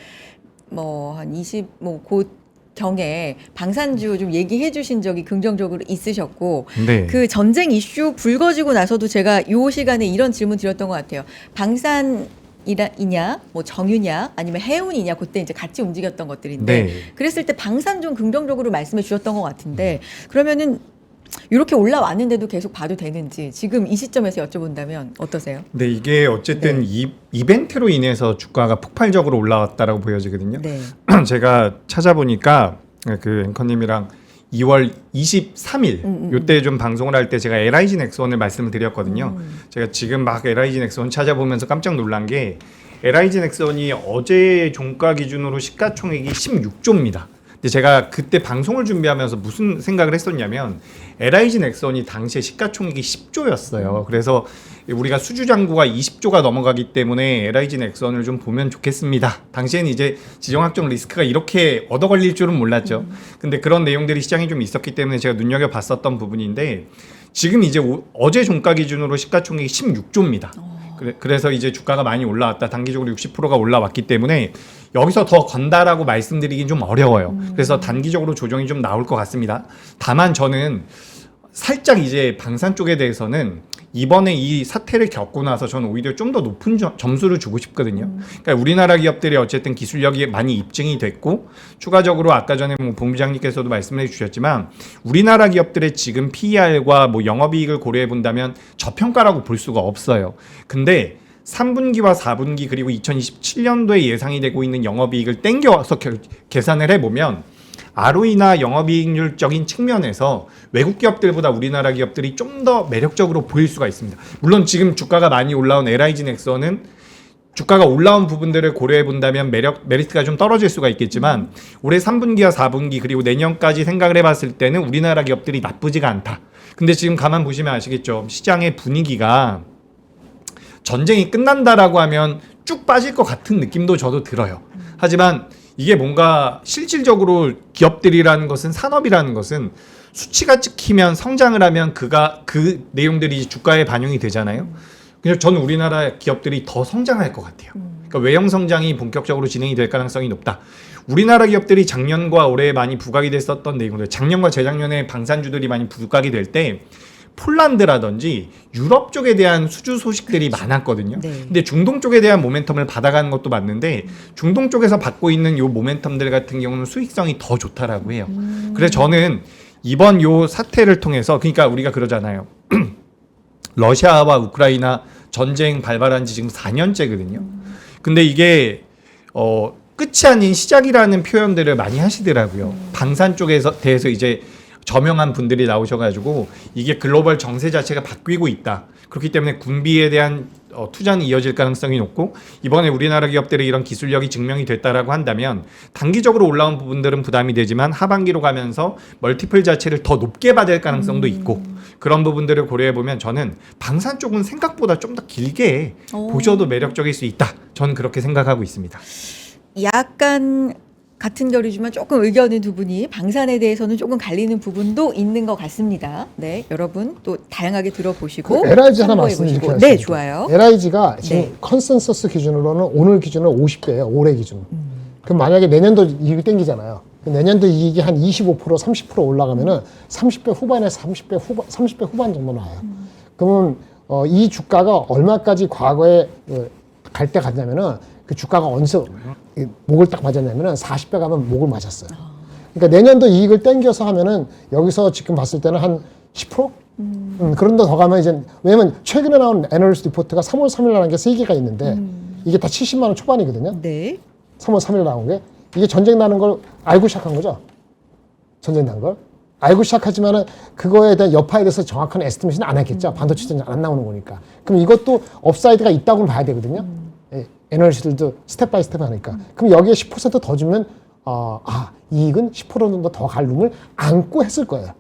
한 20곧 경에 방산주 좀 얘기해 주신 적이 긍정적으로 있으셨고 네. 그 전쟁 이슈 불거지고 나서도 제가 요 시간에 이런 질문 드렸던 것 같아요. 방산이냐, 뭐 정유냐, 아니면 해운이냐, 그때 이제 같이 움직였던 것들인데 네. 그랬을 때 방산 좀 긍정적으로 말씀해 주셨던 것 같은데 그러면은 이렇게 올라왔는데도 계속 봐도 되는지 지금 이 시점에서 여쭤본다면 어떠세요? 네, 이게 어쨌든 이벤트로 인해서 주가가 폭발적으로 올라왔다라고 보여지거든요. 네. 제가 찾아보니까 그 앵커님이랑 2월 23일 요때 좀 방송을 할 때 제가 LIG 넥슨을 말씀을 드렸거든요. 제가 지금 막 LIG 넥슨 찾아보면서 깜짝 놀란 게 LIG 넥슨이 어제 종가 기준으로 시가총액이 16조입니다. 근데 제가 그때 방송을 준비하면서 무슨 생각을 했었냐면 LIG 넥슨이 당시에 시가총액이 10조였어요. 그래서 우리가 수주잔고가 20조가 넘어가기 때문에 LIG 넥슨을 좀 보면 좋겠습니다. 당시에는 이제 지정학적 리스크가 이렇게 얻어 걸릴 줄은 몰랐죠. 근데 그런 내용들이 시장에 좀 있었기 때문에 제가 눈여겨봤었던 부분인데 지금 이제 어제 종가 기준으로 시가총액이 16조입니다. 그래서 이제 주가가 많이 올라왔다. 단기적으로 60%가 올라왔기 때문에 여기서 더 건다라고 말씀드리긴 좀 어려워요. 그래서 단기적으로 조정이 좀 나올 것 같습니다. 다만 저는 살짝 이제 방산 쪽에 대해서는 이번에 이 사태를 겪고 나서 저는 오히려 좀 더 높은 점수를 주고 싶거든요. 그러니까 우리나라 기업들이 어쨌든 기술력이 많이 입증이 됐고, 추가적으로 아까 전에 뭐 본부장님께서도 말씀해 주셨지만 우리나라 기업들의 지금 PER과 뭐 영업이익을 고려해 본다면 저평가라고 볼 수가 없어요. 근데 3분기와 4분기 그리고 2027년도에 예상이 되고 있는 영업이익을 땡겨서 계산을 해보면 ROE나 영업이익률적인 측면에서 외국 기업들보다 우리나라 기업들이 좀 더 매력적으로 보일 수가 있습니다. 물론 지금 주가가 많이 올라온 LIG 넥슨은 주가가 올라온 부분들을 고려해 본다면 메리트가 좀 떨어질 수가 있겠지만 올해 3분기와 4분기 그리고 내년까지 생각을 해봤을 때는 우리나라 기업들이 나쁘지가 않다. 근데 지금 가만 보시면 아시겠죠. 시장의 분위기가 전쟁이 끝난다라고 하면 쭉 빠질 것 같은 느낌도 저도 들어요. 하지만 이게 뭔가 실질적으로 기업들이라는 것은, 산업이라는 것은 수치가 찍히면, 성장을 하면 그 내용들이 주가에 반영이 되잖아요. 그래서 저는 우리나라 기업들이 더 성장할 것 같아요. 그러니까 외형 성장이 본격적으로 진행이 될 가능성이 높다. 우리나라 기업들이 작년과 올해 많이 부각이 됐었던 내용들, 작년과 재작년에 방산주들이 많이 부각이 될 때 폴란드라든지 유럽 쪽에 대한 수주 소식들이 많았거든요. 네. 근데 중동 쪽에 대한 모멘텀을 받아가는 것도 맞는데 중동 쪽에서 받고 있는 요 모멘텀들 같은 경우는 수익성이 더 좋다라고 해요. 그래서 저는 이번 요 사태를 통해서, 그러니까 우리가 그러잖아요. 러시아와 우크라이나 전쟁 발발한 지 지금 4년째거든요. 근데 이게 끝이 아닌 시작이라는 표현들을 많이 하시더라고요. 방산 쪽에서 대해서 이제 저명한 분들이 나오셔가지고 이게 글로벌 정세 자체가 바뀌고 있다. 그렇기 때문에 군비에 대한 투자는 이어질 가능성이 높고, 이번에 우리나라 기업들의 이런 기술력이 증명이 됐다라고 한다면 단기적으로 올라온 부분들은 부담이 되지만 하반기로 가면서 멀티플 자체를 더 높게 받을 가능성도 있고, 그런 부분들을 고려해 보면 저는 방산 쪽은 생각보다 좀 더 길게 보셔도 매력적일 수 있다. 저는 그렇게 생각하고 있습니다. 약간 같은 결이지만 조금 의견은 두 분이 방산에 대해서는 조금 갈리는 부분도 있는 것 같습니다. 네, 여러분 또 다양하게 들어보시고 LIG 하나 참고해 말씀드릴게요. 보시고. 네, 좋아요. LIG가 지금 네. 컨센서스 기준으로는 오늘 기준으로 50배예요. 올해 기준. 그럼 만약에 내년도 이익이 땡기잖아요. 내년도 이익이 한 25%, 30% 올라가면은 30배 후반에서 30배 후반 정도 나와요. 그러면 이 주가가 얼마까지 과거에 갈 때 갔냐면은 그 주가가 어디서 목을 딱 맞았냐면은 40배 가면 목을 맞았어요. 그러니까 내년도 이익을 땡겨서 하면은 여기서 지금 봤을 때는 한 10%? 그런데 더 가면 이제, 왜냐면 최근에 나온 애널리스트 리포트가 3월 3일 나온 게 3개가 있는데 이게 다 70만 원 초반이거든요. 네. 3월 3일 나온 게. 이게 전쟁 나는 걸 알고 시작한 거죠. 전쟁 난 걸. 알고 시작하지만은 그거에 대한 여파에 대해서 정확한 에스티메이션은 안 했겠죠. 반도체 전쟁 안 나오는 거니까. 그럼 이것도 업사이드가 있다고 봐야 되거든요. 애널리스트들도 스텝 바이 스텝 하니까. 그럼 여기에 10% 더 주면 이익은 10% 정도 더 갈 룸을 안고 했을 거예요.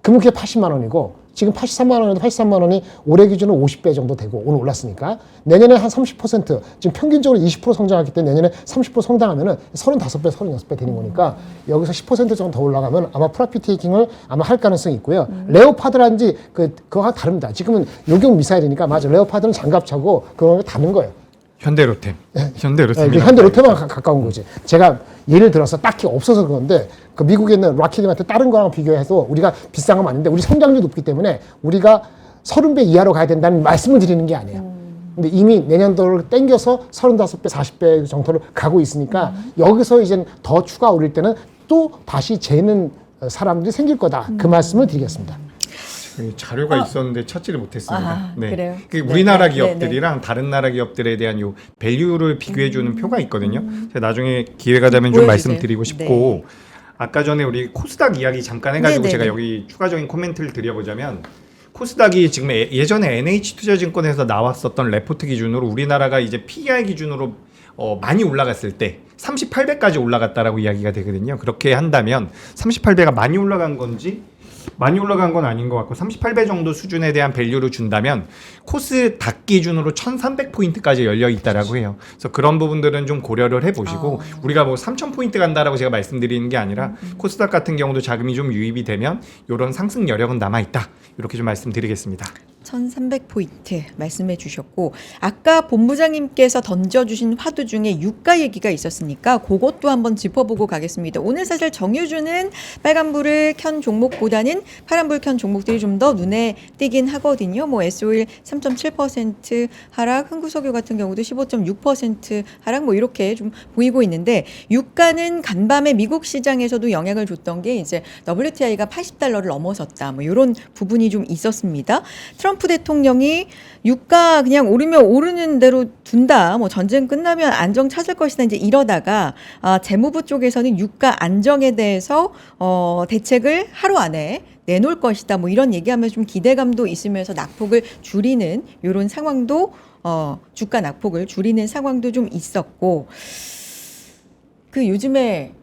그러면 그게 80만 원이고, 지금 83만 원인데 83만 원이 올해 기준으로 50배 정도 되고, 오늘 올랐으니까 내년에 한 30%, 지금 평균적으로 20% 성장하기 때문에 내년에 30% 성장하면은 35배, 36배 되는 거니까 여기서 10% 정도 더 올라가면 아마 프로핏 테이킹을 아마 할 가능성이 있고요. 레오파드라든지 그거와 다릅니다. 지금은 요격 미사일이니까, 맞아. 레오파드는 장갑 차고 그런 게 다른 거예요. 현대로템. 현대로템. 현대로템만 가까운 거지. 제가 예를 들어서 딱히 없어서 그런데 그 미국에 있는 락히드한테 다른 거랑 비교해서 우리가 비싼 건 아닌데 우리 성장률이 높기 때문에 우리가 30배 이하로 가야 된다는 말씀을 드리는 게 아니에요. 근데 이미 내년도를 땡겨서 35배, 40배 정도로 가고 있으니까 여기서 이제 더 추가 올릴 때는 또 다시 재는 사람들이 생길 거다. 그 말씀을 드리겠습니다. 자료가 있었는데 찾지를 못했습니다. 네. 그래요? 우리나라 네, 기업들이랑 다른 나라 기업들에 대한 요 밸류를 비교해주는 표가 있거든요. 제가 나중에 기회가 되면 좀 보여주세요. 말씀드리고 싶고, 아까 전에 우리 코스닥 이야기 잠깐 해가지고 네, 제가 네. 여기 추가적인 코멘트를 드려보자면, 코스닥이 지금 예전에 NH투자증권에서 나왔었던 레포트 기준으로 우리나라가 이제 PER 기준으로 많이 올라갔을 때 38배까지 올라갔다라고 이야기가 되거든요. 그렇게 한다면 38배가 많이 올라간 건지 많이 올라간 건 아닌 것 같고, 38배 정도 수준에 대한 밸류를 준다면 코스닥 기준으로 1300포인트까지 열려 있다라고 해요. 그래서 그런 부분들은 좀 고려를 해보시고, 우리가 뭐 3000포인트 간다라고 제가 말씀드리는 게 아니라 코스닥 같은 경우도 자금이 좀 유입이 되면 이런 상승 여력은 남아있다, 이렇게 좀 말씀드리겠습니다. 1300포인트 말씀해 주셨고 아까 본부장님께서 던져주신 화두 중에 유가 얘기가 있었으니까 그것도 한번 짚어보고 가겠습니다. 오늘 사실 정유주는 빨간불을 켠 종목보다는 파란불 켠 종목들이 좀 더 눈에 띄긴 하거든요. 뭐 S-오일 3.7% 하락, 흥구석유 같은 경우도 15.6% 하락 뭐 이렇게 좀 보이고 있는데 유가는 간밤에 미국 시장에서도 영향을 줬던 게 이제 WTI가 80달러를 넘어섰다. 뭐 이런 부분이 좀 있었습니다. 트럼프 대통령이 유가 그냥 오르면 오르는 대로 둔다. 뭐 전쟁 끝나면 안정 찾을 것이다. 이제 이러다가 재무부 쪽에서는 유가 안정에 대해서 대책을 하루 안에 내놓을 것이다. 뭐 이런 얘기하면서 좀 기대감도 있으면서 낙폭을 줄이는 이런 상황도 주가 낙폭을 줄이는 상황도 좀 있었고 그 요즘에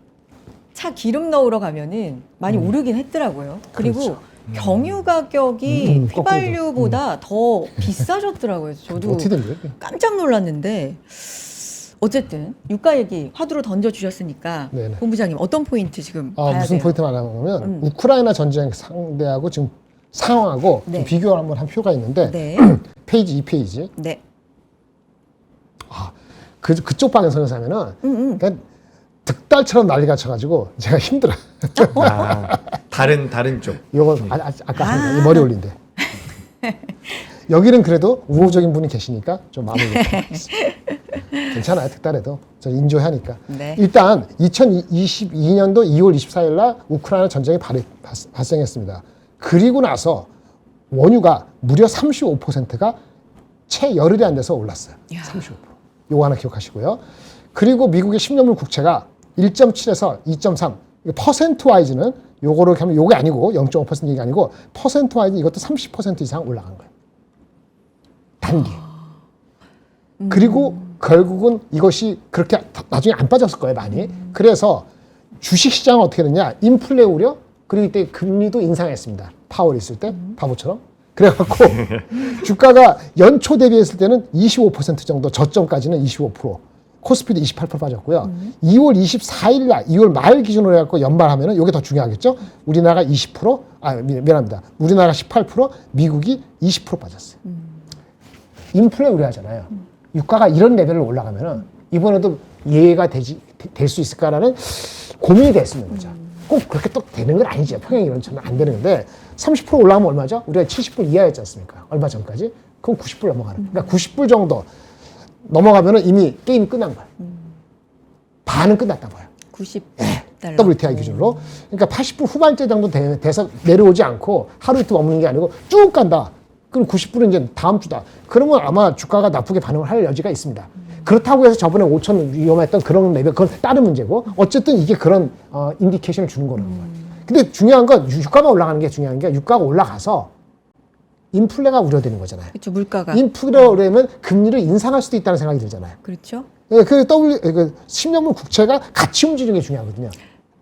차 기름 넣으러 가면은 많이 오르긴 했더라고요. 그리고 그렇죠. 경유 가격이 거꾸로도. 휘발유보다 더 비싸졌더라고요. 저도 어떻게 된 거예요? 깜짝 놀랐는데 어쨌든 유가 얘기 화두로 던져주셨으니까 네네. 본부장님 어떤 포인트 지금 봐야 무슨 돼요? 포인트 말하냐면 우크라이나 전쟁 상대하고 지금 상황하고 네. 좀 비교를 한번 한 표가 있는데 네. 페이지 2페이지 네. 그쪽 방에서 하면은 그러니까 득달처럼 난리가 쳐가지고 제가 힘들어. 다른 쪽. 이거 아까 한 머리 올린데. 여기는 그래도 우호적인 분이 계시니까 좀 마음을 놓고 괜찮아요. 득달해도 저 인조하니까. 네. 일단 2022년도 2월 24일 날 우크라이나 전쟁이 발생했습니다. 그리고 나서 원유가 무려 35%가 채 열흘이 안 돼서 올랐어요. 야. 35%. 요거 하나 기억하시고요. 그리고 미국의 10년물 국채가 1.7에서 2.3. 퍼센트 와이즈는 요거로 하면 요게 아니고 0.5% 얘기 아니고 퍼센트 와이즈 이것도 30% 이상 올라간 거예요. 단기. 그리고 결국은 이것이 그렇게 나중에 안 빠졌을 거예요, 많이. 그래서 주식 시장은 어떻게 됐냐? 인플레 우려, 그리고 이때 금리도 인상했습니다. 파월 있을 때, 바보처럼. 그래갖고 주가가 연초 대비했을 때는 25% 정도, 저점까지는 25%. 코스피도 28% 빠졌고요. 2월 24일 날, 2월 말 기준으로 해갖고 연말하면은 이게 더 중요하겠죠? 우리나라가 20%, 미안합니다. 우리나라가 18%, 미국이 20% 빠졌어요. 인플레 우려하잖아요. 유가가 이런 레벨로 올라가면은 이번에도 예외가 될 수 있을까라는 고민이 됐는 거죠. 꼭 그렇게 또 되는 건 아니죠. 평행 이론처럼 안 되는 건데 30% 올라가면 얼마죠? 우리가 70불 이하였지 않습니까? 얼마 전까지? 그럼 90불 넘어가는. 그러니까 90불 정도 넘어가면은 이미 게임이 끝난 거야. 반은 끝났다 봐요. 90달러. WTI 기준으로. 그러니까 80불 후반대 정도 돼서 내려오지 않고 하루 이틀 머무는 게 아니고 쭉 간다. 그럼 90불은 이제 다음 주다. 그러면 아마 주가가 나쁘게 반응을 할 여지가 있습니다. 그렇다고 해서 저번에 5천 위험했던 그런 레벨, 그건 다른 문제고, 어쨌든 이게 그런 인디케이션을 주는 거라는 거예요. 근데 중요한 건 유가가 올라가는 게 중요한 게 유가가 올라가서 인플레가 우려되는 거잖아요. 그렇죠. 물가가. 인플레가 우려되면 금리를 인상할 수도 있다는 생각이 들잖아요. 그렇죠. 그 10년물 국채가 같이 움직이는 게 중요하거든요.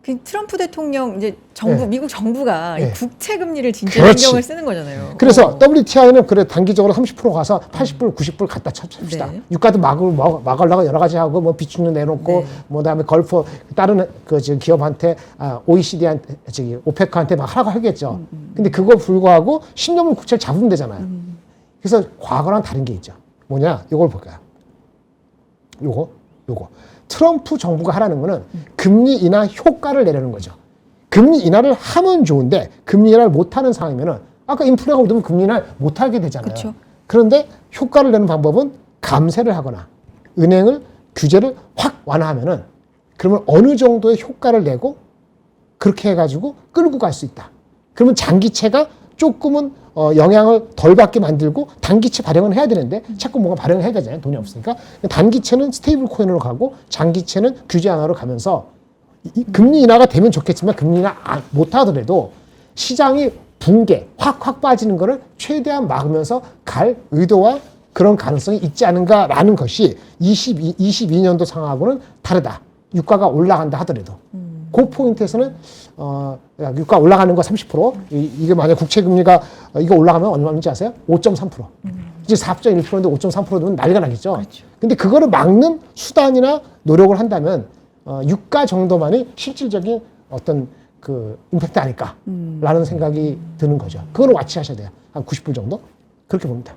그 트럼프 대통령 이제 정부 네. 미국 정부가 네. 이 국채 금리를 진짜 그렇지. 신경을 쓰는 거잖아요. 그래서 WTI는 그래 단기적으로 30% 가서 80불, 90불 갖다 찹시다. 네. 유가도 막으려고 여러 가지 하고 뭐 비축료 내놓고 네. 뭐 그다음에 걸프 다른 그 지금 기업한테 OECD한테 저기 오페크한테 막 하라고 하겠죠. 근데 그거 불구하고 10년물 국채를 잡으면 되잖아요. 그래서 과거랑 다른 게 있죠. 뭐냐? 이걸 볼까요? 요거. 트럼프 정부가 하라는 거는 금리 인하 효과를 내려는 거죠. 금리 인하를 하면 좋은데 금리 인하를 못하는 상황이면은 아까 인플레가 오르면 금리 인하를 못하게 되잖아요. 그쵸. 그런데 효과를 내는 방법은 감세를 하거나 은행을 규제를 확 완화하면은 그러면 어느 정도의 효과를 내고 그렇게 해가지고 끌고 갈 수 있다. 그러면 장기채가 조금은 영향을 덜 받게 만들고 단기채 발행은 해야 되는데 자꾸 뭔가 발행을 해야 되잖아요. 돈이 없으니까. 단기채는 스테이블 코인으로 가고 장기채는 규제 완화로 가면서 금리 인하가 되면 좋겠지만 금리 인하 못 하더라도 시장이 붕괴, 확 빠지는 거를 최대한 막으면서 갈 의도와 그런 가능성이 있지 않은가라는 것이 22년도 상황하고는 다르다. 유가가 올라간다 하더라도. 그 포인트에서는 유가 올라가는 거 30%, 이게 만약 국채 금리가 이거 올라가면 얼마인지 아세요? 5.3%. 이제 4.1%인데 5.3%면 난리가 나겠죠. 그렇죠. 근데 그거를 막는 수단이나 노력을 한다면 유가 정도만이 실질적인 어떤 그 임팩트 아닐까라는 생각이 드는 거죠. 그거는 와치하셔야 돼요. 한 90불 정도. 그렇게 봅니다.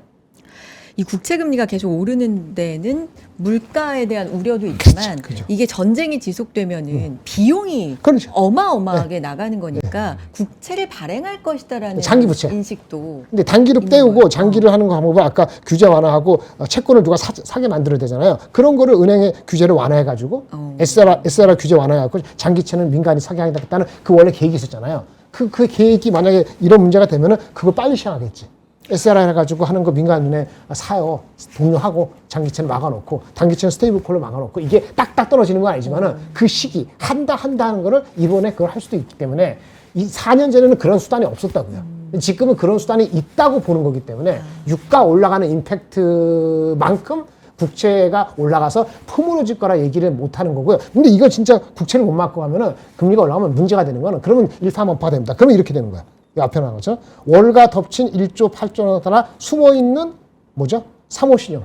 이 국채 금리가 계속 오르는 데는 물가에 대한 우려도 있지만 그죠. 이게 전쟁이 지속되면은 비용이 그렇죠. 어마어마하게 나가는 거니까 국채를 발행할 것이다라는 장기 부채. 인식도. 근데 단기로 있는 떼우고 거예요. 장기를 하는 거 방법은 아까 규제 완화하고 채권을 누가 사게 만들어야 되잖아요. 그런 거를 은행의 규제를 완화해가지고 SLR 규제 완화해갖고 장기채는 민간이 사게 하겠다는 그 원래 계획이 있었잖아요. 그 계획이 만약에 이런 문제가 되면은 그걸 빨리 시행하겠지. SLR 해가지고 하는 거 민간은행 사요. 독려하고 장기채는 막아놓고 단기채는 스테이블 콜로 막아놓고 이게 딱딱 떨어지는 건 아니지만은 그 시기 한다 하는 거를 이번에 그걸 할 수도 있기 때문에 이 4년 전에는 그런 수단이 없었다고요. 지금은 그런 수단이 있다고 보는 거기 때문에 유가 올라가는 임팩트만큼 국채가 올라가서 품으로질 거라 얘기를 못 하는 거고요. 근데 이거 진짜 국채를 못 막고 가면은 금리가 올라가면 문제가 되는 거는 그러면 일파만파가 됩니다. 그러면 이렇게 되는 거야. 이 앞에 나온 거죠. 월가 덮친 1조 8조 원이나 숨어있는 뭐죠? 사모신용.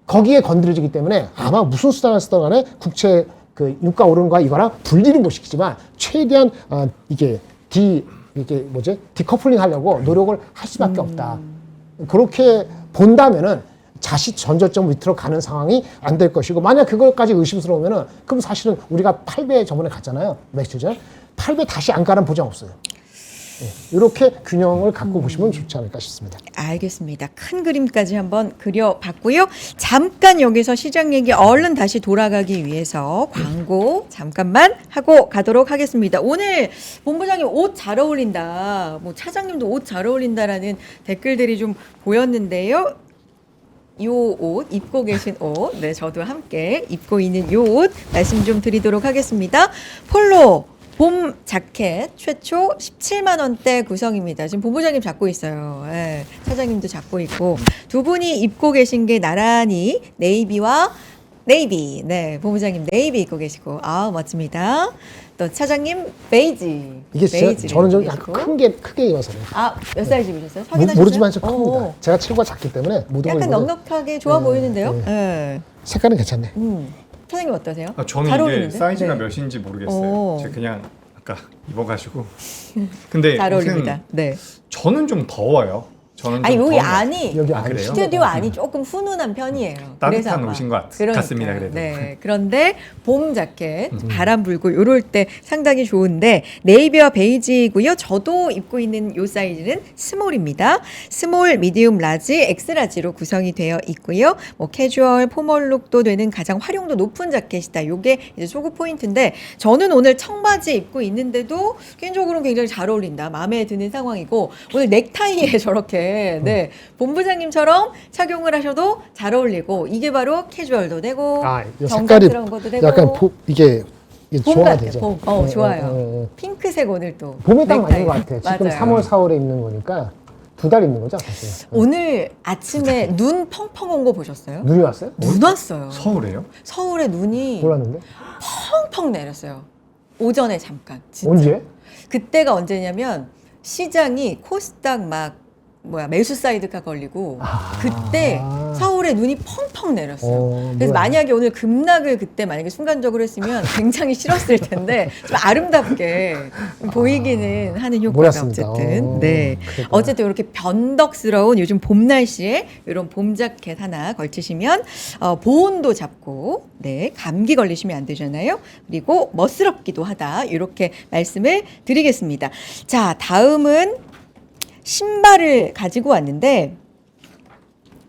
거기에 건드려지기 때문에 아마 무슨 수단을 쓰던 간에 국채 그 유가 오르는 거와 이거랑 분리는 못 시키지만 최대한 이게 디커플링 하려고 노력을 할 수밖에 없다. 그렇게 본다면은 자칫 전저점 밑으로 가는 상황이 안 될 것이고 만약 그것까지 의심스러우면은 그럼 사실은 우리가 8배 저번에 갔잖아요. 며칠 전 8배 다시 안 가는 보장 없어요. 이렇게 균형을 갖고 보시면 좋지 않을까 싶습니다. 알겠습니다. 큰 그림까지 한번 그려봤고요. 잠깐 여기서 시장 얘기 얼른 다시 돌아가기 위해서 광고 잠깐만 하고 가도록 하겠습니다. 오늘 본부장님 옷 잘 어울린다. 뭐 차장님도 옷 잘 어울린다라는 댓글들이 좀 보였는데요. 요 옷 입고 계신 옷, 네 저도 함께 입고 있는 요 옷 말씀 좀 드리도록 하겠습니다. 폴로 봄 자켓 최초 17만 원대 구성입니다. 지금 본부장님 잡고 있어요. 예, 차장님도 잡고 있고 두 분이 입고 계신 게 나란히 네이비와 네이비. 네, 본부장님 네이비 입고 계시고 아 멋집니다. 또 차장님 베이지. 이게 진짜 베이지를 저는 좀 입고 약간 계시고. 크게 입어서 그래요. 아, 몇 사이즈 입으셨어요? 확인하셨어요? 모르지만 좀 큽니다. 오, 제가 체구가 작기 때문에 모든 걸 약간 입어도 넉넉하게 좋아 보이는데요. 네. 예. 색깔은 괜찮네. 차장님 어떠세요? 저는 잘 이게 어울리는데? 사이즈가 네. 몇인지 모르겠어요. 오. 제가 그냥 아까 입어가지고. 근데 잘 옷은 어울립니다. 네. 저는 좀 더워요. 저는 아니 좀 여기 더운 것 안이 여기 아, 그래요? 스튜디오 안이 조금 훈훈한 편이에요. 따뜻한 그래서 아마. 옷인 것 같습니다, 그래도. 네. 그런데 봄 자켓 바람 불고 이럴 때 상당히 좋은데 네이비와 베이지고요. 저도 입고 있는 요 사이즈는 스몰입니다. 스몰, 미디움, 라지, 엑스라지로 구성이 되어 있고요. 뭐 캐주얼, 포멀룩도 되는 가장 활용도 높은 자켓이다. 요게 이제 소구 포인트인데 저는 오늘 청바지 입고 있는데도 개인적으로는 굉장히 잘 어울린다. 마음에 드는 상황이고 오늘 넥타이에 저렇게 네 본부장님처럼 착용을 하셔도 잘 어울리고 이게 바로 캐주얼도 되고 이 색깔이 정장스러운 것도 되고 약간 이게 봄 조화가 같아. 되죠. 봄. 좋아요. 네. 핑크색 오늘 또 봄에 딱 맞는 넥타이. 것 같아요. 지금 맞아요. 3월, 4월에 입는 거니까 2달 입는 거죠, 사실. 오늘 아침에 눈 펑펑 온 거 보셨어요? 눈이 왔어요? 눈 왔어요. 서울에요? 서울에 눈이 몰랐는데. 펑펑 내렸어요. 오전에 잠깐. 진짜. 언제? 그때가 언제냐면 시장이 코스닥 막 매수 사이드가 걸리고 그때 서울에 눈이 펑펑 내렸어요. 그래서 뭐야. 만약에 오늘 급락을 그때 만약에 순간적으로 했으면 굉장히 싫었을 텐데 좀 아름답게 보이기는 하는 효과가 몰랐습니다. 어쨌든 네 그랬구나. 어쨌든 이렇게 변덕스러운 요즘 봄 날씨에 이런 봄 자켓 하나 걸치시면 보온도 잡고 네 감기 걸리시면 안 되잖아요. 그리고 멋스럽기도 하다 이렇게 말씀을 드리겠습니다. 자 다음은 신발을 가지고 왔는데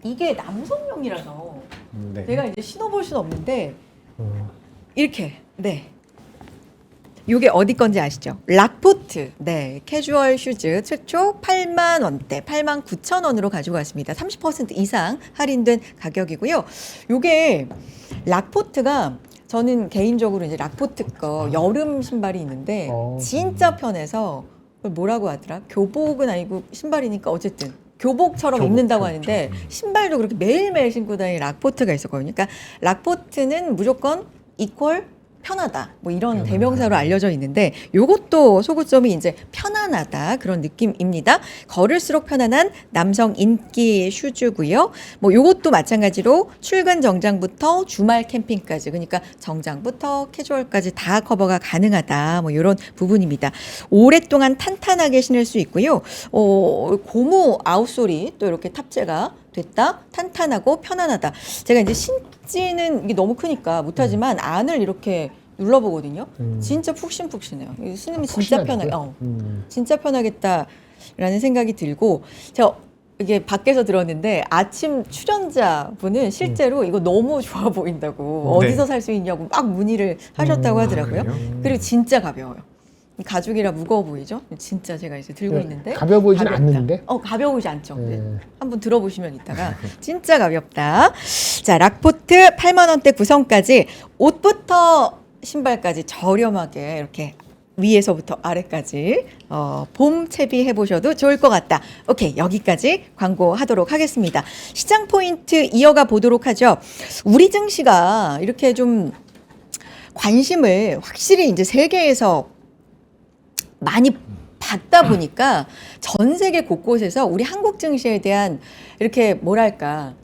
이게 남성용이라서 네. 내가 이제 신어볼 수는 없는데 이렇게 네 이게 어디 건지 아시죠? 락포트 네 캐주얼 슈즈 최초 8만 원대 8만 9천 원으로 가지고 왔습니다. 30% 이상 할인된 가격이고요. 이게 락포트가 저는 개인적으로 이제 락포트 거 여름 신발이 있는데 진짜 편해서 그걸 뭐라고 하더라? 교복은 아니고 신발이니까 어쨌든 교복처럼 교복, 입는다고 그렇죠. 하는데 신발도 그렇게 매일매일 신고 다니는 락포트가 있었거든요. 그러니까 락포트는 무조건 이퀄 편하다. 뭐 이런 대명사로 알려져 있는데 요것도 소구점이 이제 편안하다 그런 느낌입니다. 걸을수록 편안한 남성 인기 슈즈고요. 뭐 요것도 마찬가지로 출근 정장부터 주말 캠핑까지 그러니까 정장부터 캐주얼까지 다 커버가 가능하다. 뭐 이런 부분입니다. 오랫동안 탄탄하게 신을 수 있고요. 고무 아웃솔이 또 이렇게 탑재가 됐다. 탄탄하고 편안하다. 제가 이제 신지는 이게 너무 크니까 못하지만 안을 이렇게 눌러보거든요. 진짜 푹신푹신해요. 이거 신으면 진짜 편하게. 진짜 편하겠다라는 생각이 들고 제가 이게 밖에서 들었는데 아침 출연자분은 실제로 이거 너무 좋아 보인다고 네. 어디서 살 수 있냐고 막 문의를 하셨다고 하더라고요. 그래요? 그리고 진짜 가벼워요. 가죽이라 무거워 보이죠? 진짜 제가 이제 들고 있는데 가벼워 보이진 가볍다. 않는데? 가벼워 보이지 않죠. 네. 한번 들어보시면 이따가 진짜 가볍다. 자, 락포트 8만 원대 구성까지 옷부터 신발까지 저렴하게 이렇게 위에서부터 아래까지 봄 채비해 보셔도 좋을 것 같다. 오케이, 여기까지 광고하도록 하겠습니다. 시장 포인트 이어가 보도록 하죠. 우리 증시가 이렇게 좀 관심을 확실히 이제 세계에서 많이 받다 보니까 전 세계 곳곳에서 우리 한국 증시에 대한 이렇게 뭐랄까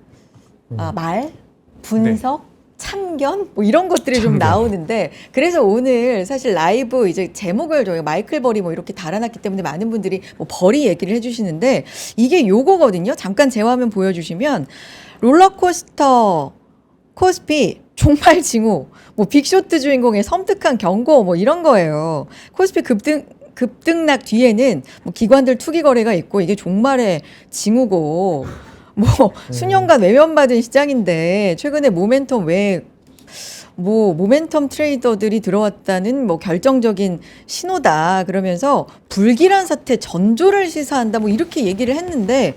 말, 분석, 참견 뭐 이런 것들이 좀 나오는데 그래서 오늘 사실 라이브 이제 제목을 저희가 마이클 버리 뭐 이렇게 달아놨기 때문에 많은 분들이 뭐 버리 얘기를 해주시는데 이게 요거거든요. 잠깐 제 화면 보여주시면 롤러코스터 코스피 종말 징후 뭐 빅쇼트 주인공의 섬뜩한 경고 뭐 이런 거예요. 코스피 급등락 뒤에는 뭐 기관들 투기 거래가 있고 이게 종말의 징후고 뭐 수년간 외면받은 시장인데 최근에 모멘텀 트레이더들이 들어왔다는 뭐 결정적인 신호다 그러면서 불길한 사태 전조를 시사한다 뭐 이렇게 얘기를 했는데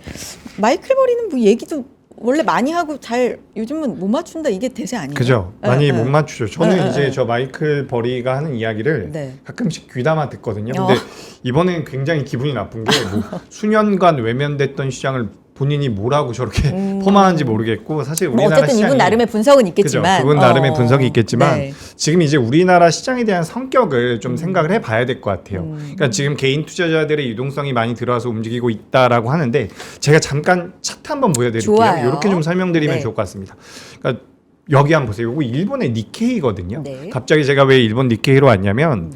마이클 버리는 뭐 얘기도 원래 많이 하고 잘 요즘은 못 맞춘다 이게 대세 아니에요? 그죠. 많이 못 맞추죠. 저는 이제 네. 저 마이클 버리가 하는 이야기를 네. 가끔씩 귀담아 듣거든요. 근데 이번엔 굉장히 기분이 나쁜 게 뭐 수년간 외면됐던 시장을 본인이 뭐라고 저렇게 퍼마한지 모르겠고 사실 뭐 우리나라 어쨌든 시장이 이분 나름의 분석은 있겠지만 그죠. 그분 나름의 분석이 있겠지만 네. 지금 이제 우리나라 시장에 대한 성격을 좀 생각을 해봐야 될 것 같아요. 그러니까 지금 개인 투자자들의 유동성이 많이 들어와서 움직이고 있다라고 하는데 제가 잠깐 차트 한번 보여드릴게요. 좋아요. 이렇게 좀 설명드리면 네. 좋을 것 같습니다. 그러니까 여기 한번 보세요. 이거 일본의 니케이거든요. 네. 갑자기 제가 왜 일본 니케이로 왔냐면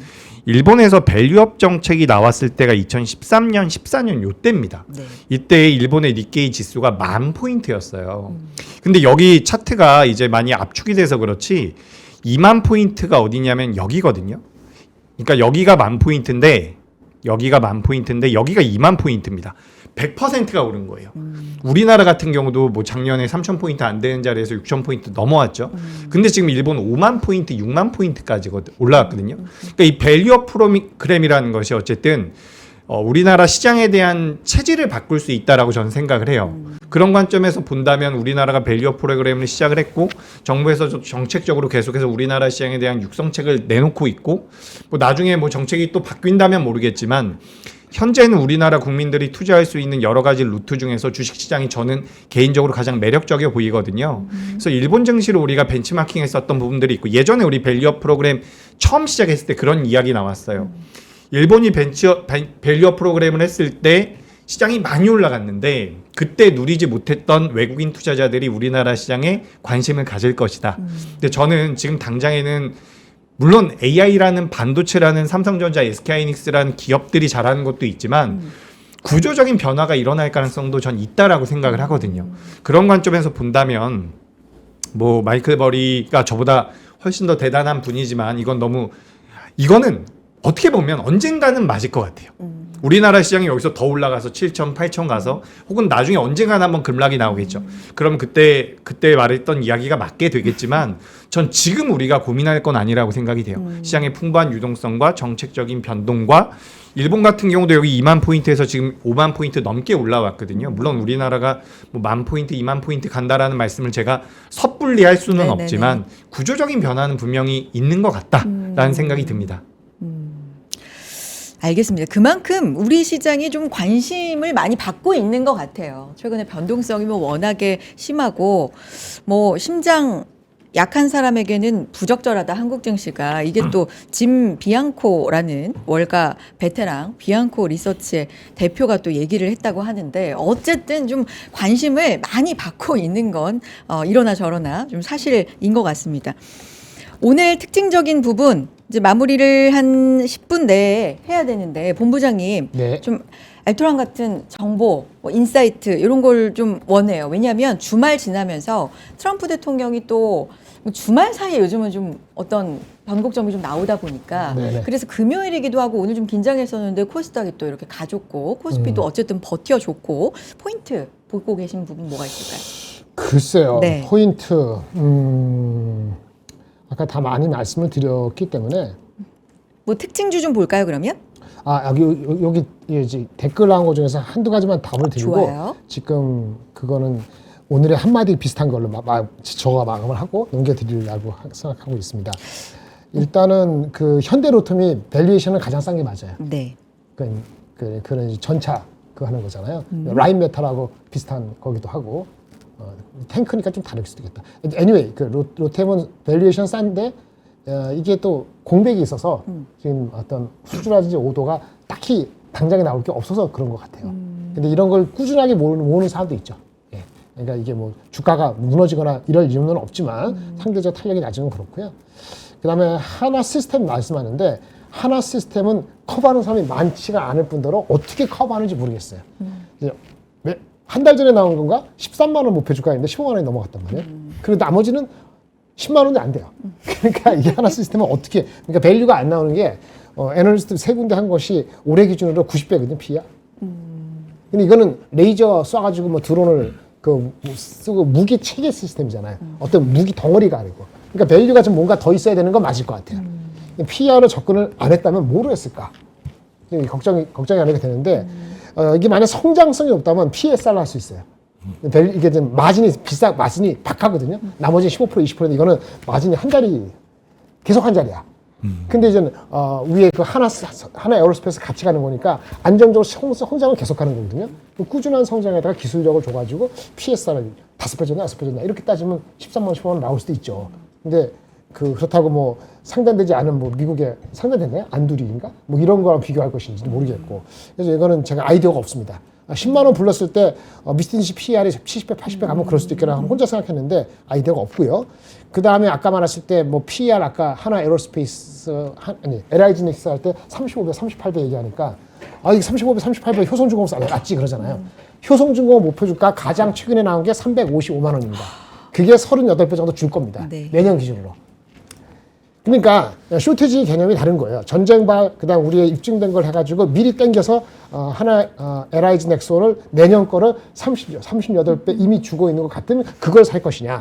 일본에서 밸류업 정책이 나왔을 때가 2013년, 14년 요때입니다. 네. 이때 일본의 니케이 지수가 10,000포인트였어요. 근데 여기 차트가 이제 많이 압축이 돼서 그렇지 2만 포인트가 어디냐면 여기거든요. 그러니까 여기가 10,000포인트인데 여기가 2만 포인트입니다. 100%가 오른 거예요. 우리나라 같은 경우도 뭐 작년에 3,000포인트 안 되는 자리에서 6,000포인트 넘어왔죠. 근데 지금 일본 5만 포인트, 6만 포인트까지 올라왔거든요. 그러니까 이 밸류업 프로그램이라는 것이 어쨌든 우리나라 시장에 대한 체질을 바꿀 수 있다라고 저는 생각을 해요. 그런 관점에서 본다면 우리나라가 밸류업 프로그램을 시작을 했고 정부에서 정책적으로 계속해서 우리나라 시장에 대한 육성책을 내놓고 있고 뭐 나중에 뭐 정책이 또 바뀐다면 모르겠지만 현재는 우리나라 국민들이 투자할 수 있는 여러 가지 루트 중에서 주식시장이 저는 개인적으로 가장 매력적이어 보이거든요. 그래서 일본 증시를 우리가 벤치마킹했었던 부분들이 있고 예전에 우리 밸류업 프로그램 처음 시작했을 때 그런 이야기 나왔어요. 일본이 밸류업 프로그램을 했을 때 시장이 많이 올라갔는데 그때 누리지 못했던 외국인 투자자들이 우리나라 시장에 관심을 가질 것이다. 근데 저는 지금 당장에는 물론 AI라는 반도체라는 삼성전자, SK하이닉스라는 기업들이 잘하는 것도 있지만 구조적인 변화가 일어날 가능성도 전 있다라고 생각을 하거든요. 그런 관점에서 본다면 뭐 마이클 버리가 저보다 훨씬 더 대단한 분이지만 이거는 어떻게 보면 언젠가는 맞을 것 같아요. 우리나라 시장이 여기서 더 올라가서 7천, 8천 가서 혹은 나중에 언젠가는 한번 급락이 나오겠죠. 그럼 그때 말했던 이야기가 맞게 되겠지만 전 지금 우리가 고민할 건 아니라고 생각이 돼요. 시장의 풍부한 유동성과 정책적인 변동과 일본 같은 경우도 여기 2만 포인트에서 지금 5만 포인트 넘게 올라왔거든요. 물론 우리나라가 뭐 10,000포인트, 2만 포인트 간다라는 말씀을 제가 섣불리 할 수는 네네네. 없지만 구조적인 변화는 분명히 있는 것 같다라는 생각이 듭니다. 알겠습니다. 그만큼 우리 시장이 좀 관심을 많이 받고 있는 것 같아요. 최근에 변동성이 뭐 워낙에 심하고 뭐 심장 약한 사람에게는 부적절하다 한국 증시가 이게 또 짐 비앙코라는 월가 베테랑 비앙코 리서치의 대표가 또 얘기를 했다고 하는데 어쨌든 좀 관심을 많이 받고 있는 건 이러나 저러나 좀 사실인 것 같습니다. 오늘 특징적인 부분 이제 마무리를 한 10분 내에 해야 되는데 본부장님 네. 좀 알토란 같은 정보, 뭐 인사이트 이런 걸 좀 원해요. 왜냐하면 주말 지나면서 트럼프 대통령이 또 주말 사이에 요즘은 좀 어떤 변곡점이 좀 나오다 보니까 네네. 그래서 금요일이기도 하고 오늘 좀 긴장했었는데 코스닥이 또 이렇게 가졌고 코스피도 어쨌든 버텨줬고 포인트 보고 계신 부분 뭐가 있을까요? 글쎄요. 네. 포인트. 아까 다 많이 말씀을 드렸기 때문에 뭐 특징주 좀 볼까요 그러면? 여기 이제 댓글 나온 것 중에서 한두 가지만 답을 드리고 좋아요. 지금 그거는 오늘의 한마디 비슷한 걸로 저가 마감을 하고 넘겨드리려고 생각하고 있습니다. 일단은 그 현대로텀이 밸류에이션은 가장 싼 게 맞아요. 네. 그런 이제 전차 그거 하는 거잖아요. 라인 메탈하고 비슷한 거기도 하고 탱크니까 좀 다를 수도 있겠다. Anyway, 그 로템은 밸류에이션 싼데 이게 또 공백이 있어서 지금 어떤 수주라든지 오도가 딱히 당장에 나올 게 없어서 그런 것 같아요. 근데 이런 걸 꾸준하게 모으는 사람도 있죠. 예. 그러니까 이게 뭐 주가가 무너지거나 이럴 이유는 없지만 상대적 탄력이 낮으면 그렇고요. 그다음에 하나 시스템 말씀하는데 하나 시스템은 커버하는 사람이 많지가 않을 뿐더러 어떻게 커버하는지 모르겠어요. 한 달 전에 나온 건가 13만 원 목표 주가인데 15만 원이 넘어갔단 말이에요. 그리고 나머지는 10만 원도 안 돼요. 그러니까 이 하나 시스템은 어떻게 그러니까 밸류가 안 나오는 게 애널리스트 세 군데 한 것이 올해 기준으로 90배거든 P야. 근데 이거는 레이저 쏴가지고 뭐 드론을 쓰고 무기 체계 시스템이잖아요. 어떤 무기 덩어리가 아니고. 그러니까 밸류가 좀 뭔가 더 있어야 되는 건 맞을 것 같아요. PR로 접근을 안 했다면 뭐로 했을까? 걱정이 안 하게 되는데 이게 만약 성장성이 없다면 PSR로 할 수 있어요. 이게 좀 마진이 마진이 박하거든요. 나머지 15% 20%인데 이거는 마진이 한 자리 계속 한 자리야. 근데 이제 위에 그 하나 에어로스페이스 같이 가는 거니까 안정적으로 성장을 계속하는 거거든요. 꾸준한 성장에다가 기술력을 줘가지고 PSR을 5배 줬나 6배 줬나 이렇게 따지면 13만 원, 15만 원 나올 수도 있죠. 근데 그렇다고 뭐 상단되지 않은 뭐 미국의 상단됐나요? 안두리인가? 뭐 이런 거랑 비교할 것인지 모르겠고. 그래서 이거는 제가 아이디어가 없습니다. 10만 원 불렀을 때 미스틴시 PR이 70배, 80배 가면 그럴 수도 있겠나 혼자 생각했는데 아이디어가 없고요. 그 다음에 아까 말했을 때 뭐 PR 아까 하나 에어로스페이스 LIG 넥스 할 때 35배, 38배 얘기하니까 이게 35배, 38배 효성중공업 낫지 그러잖아요. 효성중공업 목표 주가 가장 최근에 나온 게 355만 원입니다. 그게 38배 정도 줄 겁니다. 네. 내년 기준으로. 그러니까 쇼티지 개념이 다른 거예요. 전쟁발 그다음 우리의 입증된 걸 해가지고 미리 땡겨서 하나 LIG 넥슨을 내년 거를 38배 이미 주고 있는 것 같으면 그걸 살 것이냐.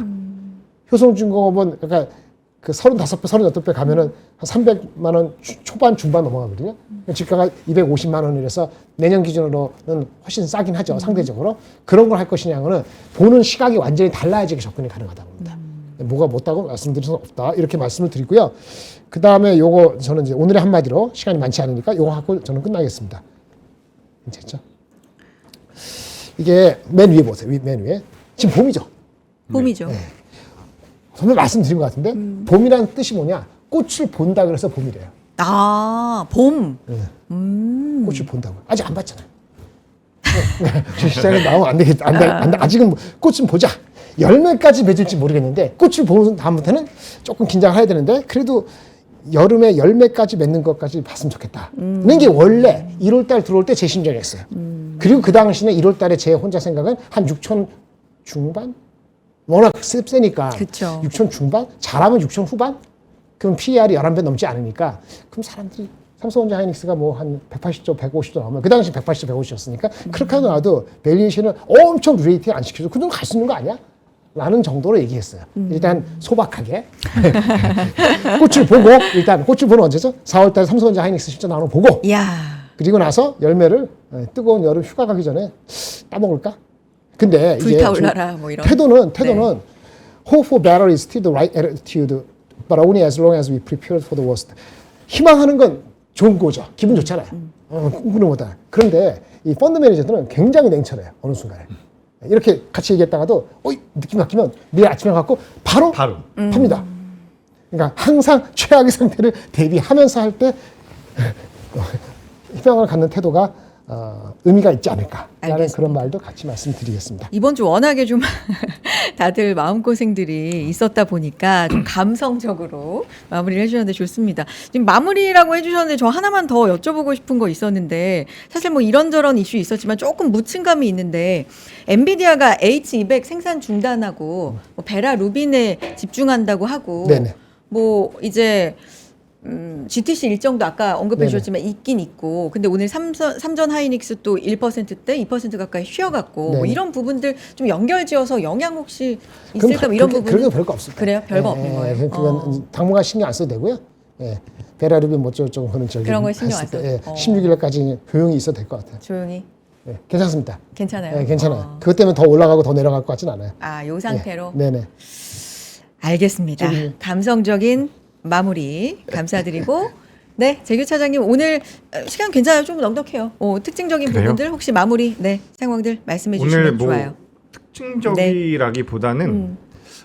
효성중공업은 그러니까 그 35배, 38배 가면은 한 300만 원 초반 중반 넘어가거든요. 주가가 250만 원이라서 내년 기준으로는 훨씬 싸긴 하죠. 상대적으로. 그런 걸 할 것이냐는 보는 시각이 완전히 달라야지 접근이 가능하다고 합니다. 뭐가 못다고 말씀드릴 수는 없다. 이렇게 말씀을 드리고요. 그 다음에 요거 저는 이제 오늘의 한마디로 시간이 많지 않으니까 요거 하고 저는 끝나겠습니다. 괜찮죠? 이게 맨 위에 보세요. 맨 위에. 지금 봄이죠? 봄이죠. 네. 선배 말씀드린 것 같은데 봄이라는 뜻이 뭐냐? 꽃을 본다 그래서 봄이래요. 봄. 네. 꽃을 본다고. 아직 안 봤잖아요. 주식시장에 나오면 안 되겠다. 아직은 꽃은 보자. 열매까지 맺을지 모르겠는데 꽃을 보는 다음부터는 조금 긴장을 해야 되는데 그래도 여름에 열매까지 맺는 것까지 봤으면 좋겠다. 는 게 원래 1월달 들어올 때 제 심정이었어요. 그리고 그 당시에 1월달에 제 혼자 생각은 한 6천 중반? 워낙 세니까 그쵸. 6천 중반? 잘하면 6천 후반? 그럼 PER이 11배 넘지 않으니까 그럼 사람들이 삼성전자 하이닉스가 뭐 한 180조, 150조 나오면 그 당시 180조, 150였으니까 그렇게 하더라도 밸류에이션을 엄청 레이팅 안 시켜줘. 그 정도 갈 수 있는 거 아니야? 라는 정도로 얘기했어요. 일단 소박하게 꽃을 보고 일단 꽃을 보는 언제죠? 4월달에 삼성전자 하이닉스 실적 나오는 거 보고 이야. 그리고 나서 열매를 뜨거운 여름 휴가 가기 전에 따먹을까? 근데 이제 불타올라라 뭐 이런. 태도는 hope for better is still the right attitude, but only as long as we prepare for the worst. 희망하는 건 좋은 거죠. 기분 좋잖아요. 꿈꾸는 거다. 그런데 이 펀드 매니저들은 굉장히 냉철해요. 어느 순간에. 이렇게 같이 얘기했다가도 느낌 바뀌면 내일 아침에 갖고 바로 팝니다. 그러니까 항상 최악의 상태를 대비하면서 할 때 희망을 갖는 태도가 의미가 있지 않을까라는 알겠습니다. 그런 말도 같이 말씀드리겠습니다. 이번 주 워낙에 좀 다들 마음고생들이 있었다 보니까 좀 감성적으로 마무리를 해주셨는데 좋습니다. 지금 마무리라고 해주셨는데 저 하나만 더 여쭤보고 싶은 거 있었는데 사실 뭐 이런저런 이슈 있었지만 조금 묻힌 감이 있는데 엔비디아가 H200 생산 중단하고 뭐 베라 루빈에 집중한다고 하고 네네. 뭐 이제 GTC 일정도 아까 언급해 네네. 주셨지만 있긴 있고 근데 오늘 삼전 하이닉스 또 1%대 2% 가까이 쉬어갔고 뭐 네네. 이런 부분들 좀 연결지어서 영향 혹시 있을까 뭐 이런 부분 그런 거 별거 없습니다. 그래요? 별거 없는 거예요? 그건 당분간 신경 안 써도 되고요. 예. 베라루비 뭐 어쩌고 그런 저기 그런 거 신경 안 했을 써도 때, 어. 16일까지 조용히 있어도 될 것 같아요. 조용히 예. 괜찮습니다. 괜찮아요? 예, 괜찮아요. 그것 때문에 더 올라가고 더 내려갈 것 같진 않아요. 요 상태로 예. 네네. 알겠습니다. 감성적인 마무리 감사드리고 네 재규 차장님 오늘 시간 괜찮아요? 좀 넉넉해요. 특징적인 그래요? 부분들 혹시 마무리 상황들 말씀해 오늘 주시면 뭐 좋아요. 특징적이라기보다는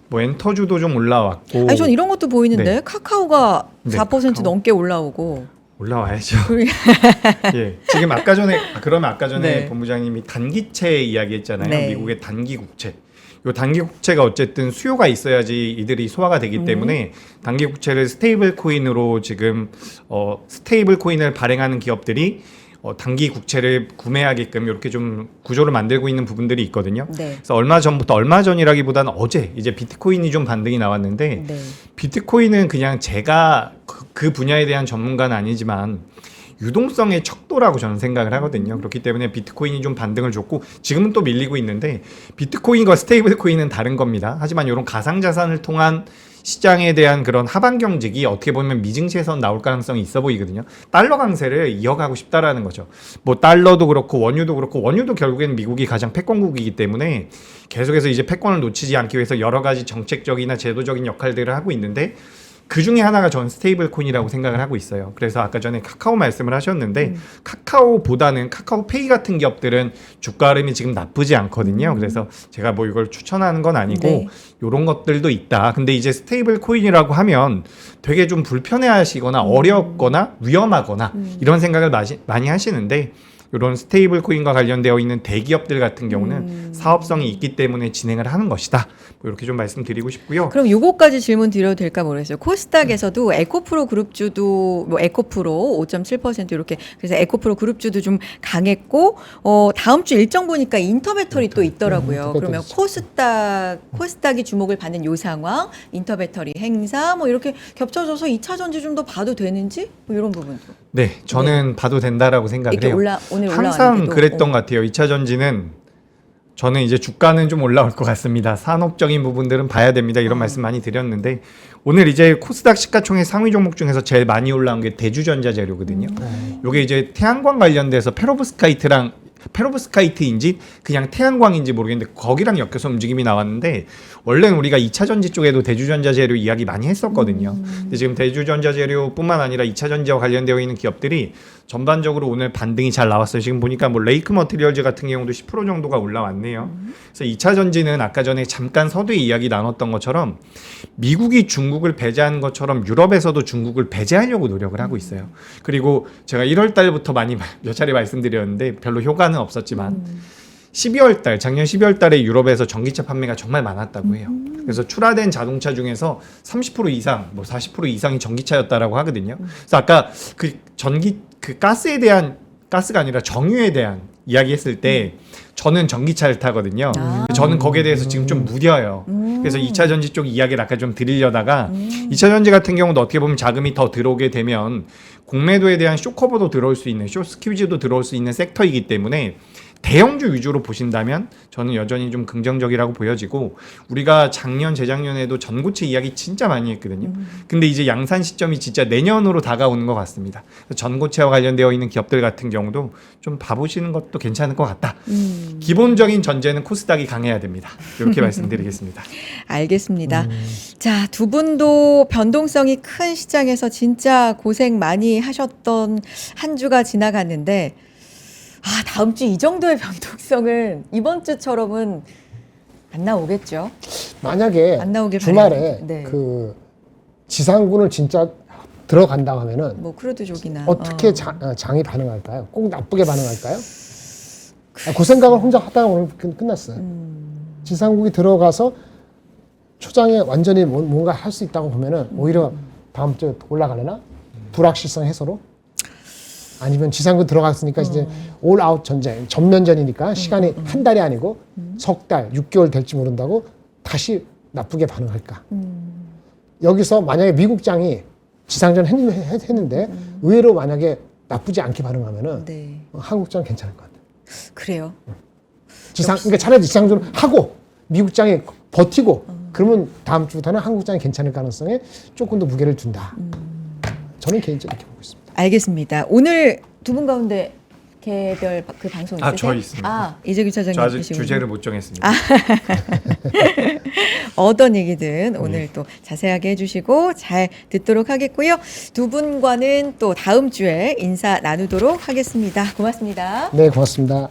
뭐 엔터주도 좀 올라왔고 아니 전 이런 것도 보이는데 네. 카카오가 네, 4% 카카오. 넘게 올라오고 올라와야죠. 그- 예, 지금 아까 전에 네. 본부장님이 단기채 이야기했잖아요. 네. 미국의 단기 국채. 요 단기 국채가 어쨌든 수요가 있어야지 이들이 소화가 되기 때문에 단기 국채를 스테이블 코인으로 지금 스테이블 코인을 발행하는 기업들이 단기 국채를 구매하게끔 이렇게 좀 구조를 만들고 있는 부분들이 있거든요. 네. 그래서 얼마 전이라기보다는 어제 이제 비트코인이 좀 반등이 나왔는데 네. 비트코인은 그냥 제가 그 분야에 대한 전문가는 아니지만 유동성의 척도라고 저는 생각을 하거든요. 그렇기 때문에 비트코인이 좀 반등을 줬고 지금은 또 밀리고 있는데 비트코인과 스테이블 코인은 다른 겁니다. 하지만 이런 가상자산을 통한 시장에 대한 그런 하방 경직이 어떻게 보면 미증시에서 나올 가능성이 있어 보이거든요. 달러 강세를 이어가고 싶다라는 거죠. 뭐 달러도 그렇고 원유도 결국에는 미국이 가장 패권국이기 때문에 계속해서 이제 패권을 놓치지 않기 위해서 여러 가지 정책적이나 제도적인 역할들을 하고 있는데 그 중에 하나가 전 스테이블 코인이라고 생각을 하고 있어요. 그래서 아까 전에 카카오 말씀을 하셨는데 카카오보다는 카카오페이 같은 기업들은 주가 흐름이 지금 나쁘지 않거든요. 그래서 제가 뭐 이걸 추천하는 건 아니고 네. 이런 것들도 있다. 근데 이제 스테이블 코인이라고 하면 되게 좀 불편해하시거나 어렵거나 위험하거나 이런 생각을 많이 하시는데 이런 스테이블 코인과 관련되어 있는 대기업들 같은 경우는 사업성이 있기 때문에 진행을 하는 것이다. 뭐 이렇게 좀 말씀드리고 싶고요. 그럼 요거까지 질문 드려도 될까 모르겠어요. 코스닥에서도 에코프로 그룹주도 뭐 에코프로 5.7% 이렇게 그래서 에코프로 그룹주도 좀 강했고 다음 주 일정 보니까 인터배터리 또 있더라고요. 그러면 코스닥이 주목을 받는 요 상황, 인터배터리 행사 뭐 이렇게 겹쳐져서 2차 전지 좀 더 봐도 되는지 뭐 이런 부분도 네, 저는 봐도 된다라고 생각을 이렇게 해요. 오늘 항상 올라왔는데도 그랬던 것 같아요. 2차 전지는 저는 이제 주가는 좀 올라올 것 같습니다. 산업적인 부분들은 봐야 됩니다. 이런 말씀 많이 드렸는데 오늘 이제 코스닥 시가총액 상위 종목 중에서 제일 많이 올라온 게 대주전자 재료거든요. 요게 이제 태양광 관련돼서 페로브스카이트인지 그냥 태양광인지 모르겠는데 거기랑 엮여서 움직임이 나왔는데 원래는 우리가 2차 전지 쪽에도 대주전자 재료 이야기 많이 했었거든요. 근데 지금 대주전자 재료뿐만 아니라 2차 전지와 관련되어 있는 기업들이 전반적으로 오늘 반등이 잘 나왔어요. 지금 보니까 뭐 레이크 머티리얼즈 같은 경우도 10% 정도가 올라왔네요. 그래서 2차 전지는 아까 전에 잠깐 서두에 이야기 나눴던 것처럼 미국이 중국을 배제하는 것처럼 유럽에서도 중국을 배제하려고 노력을 하고 있어요. 그리고 제가 1월 달부터 몇 차례 말씀드렸는데 별로 효과는 없었지만 12월 달, 작년 12월 달에 유럽에서 전기차 판매가 정말 많았다고 해요. 그래서 출하된 자동차 중에서 30% 이상, 뭐 40% 이상이 전기차였다라고 하거든요. 그래서 아까 가스가 아니라 정유에 대한 이야기 했을 때 저는 전기차를 타거든요. 저는 거기에 대해서 지금 좀 무뎌요. 그래서 2차 전지 쪽 이야기를 아까 좀 드리려다가 2차 전지 같은 경우도 어떻게 보면 자금이 더 들어오게 되면 공매도에 대한 쇼커버도 들어올 수 있는 쇼스퀴즈도 들어올 수 있는 섹터이기 때문에 대형주 위주로 보신다면 저는 여전히 좀 긍정적이라고 보여지고 우리가 작년 재작년에도 전고체 이야기 진짜 많이 했거든요. 근데 이제 양산 시점이 진짜 내년으로 다가오는 것 같습니다. 전고체와 관련되어 있는 기업들 같은 경우도 좀 봐보시는 것도 괜찮을 것 같다. 기본적인 전제는 코스닥이 강해야 됩니다. 이렇게 말씀드리겠습니다. 알겠습니다. 자, 두 분도 변동성이 큰 시장에서 진짜 고생 많이 하셨던 한 주가 지나갔는데 다음 주 이 정도의 변동성은 이번 주처럼은 안 나오겠죠. 만약에 안 나오길 주말에 바라요. 네. 그 지상군을 진짜 들어간다고 하면은 뭐 크루드족이나 어떻게 장이 반응할까요? 꼭 나쁘게 반응할까요? 그 생각을 혼자 하다가 오늘 끝났어요. 지상국이 들어가서 초장에 완전히 뭔가 할 수 있다고 보면은 오히려 다음 주에 올라가려나? 불확실성 해소로? 아니면 지상군 들어갔으니까 이제 올 아웃 전쟁, 전면전이니까 시간이 한 달이 아니고 석 달, 6개월 될지 모른다고 다시 나쁘게 반응할까? 여기서 만약에 미국장이 지상전 했는데 의외로 만약에 나쁘지 않게 반응하면은 네. 한국장 괜찮을 것 같아요. 그래요. 그러니까 차라리 지상전 하고 미국장이 버티고 그러면 다음 주부터는 한국장이 괜찮을 가능성에 조금 더 무게를 둔다. 저는 개인적으로 이렇게 보고 있습니다. 알겠습니다. 오늘 두 분 가운데 개별 그 방송 있으세요? 저 있습니다. 이재규 차장님 저 아직 계시군요. 주제를 못 정했습니다. 어떤 얘기든 오늘 또 자세하게 해주시고 잘 듣도록 하겠고요. 두 분과는 또 다음 주에 인사 나누도록 하겠습니다. 고맙습니다. 네, 고맙습니다.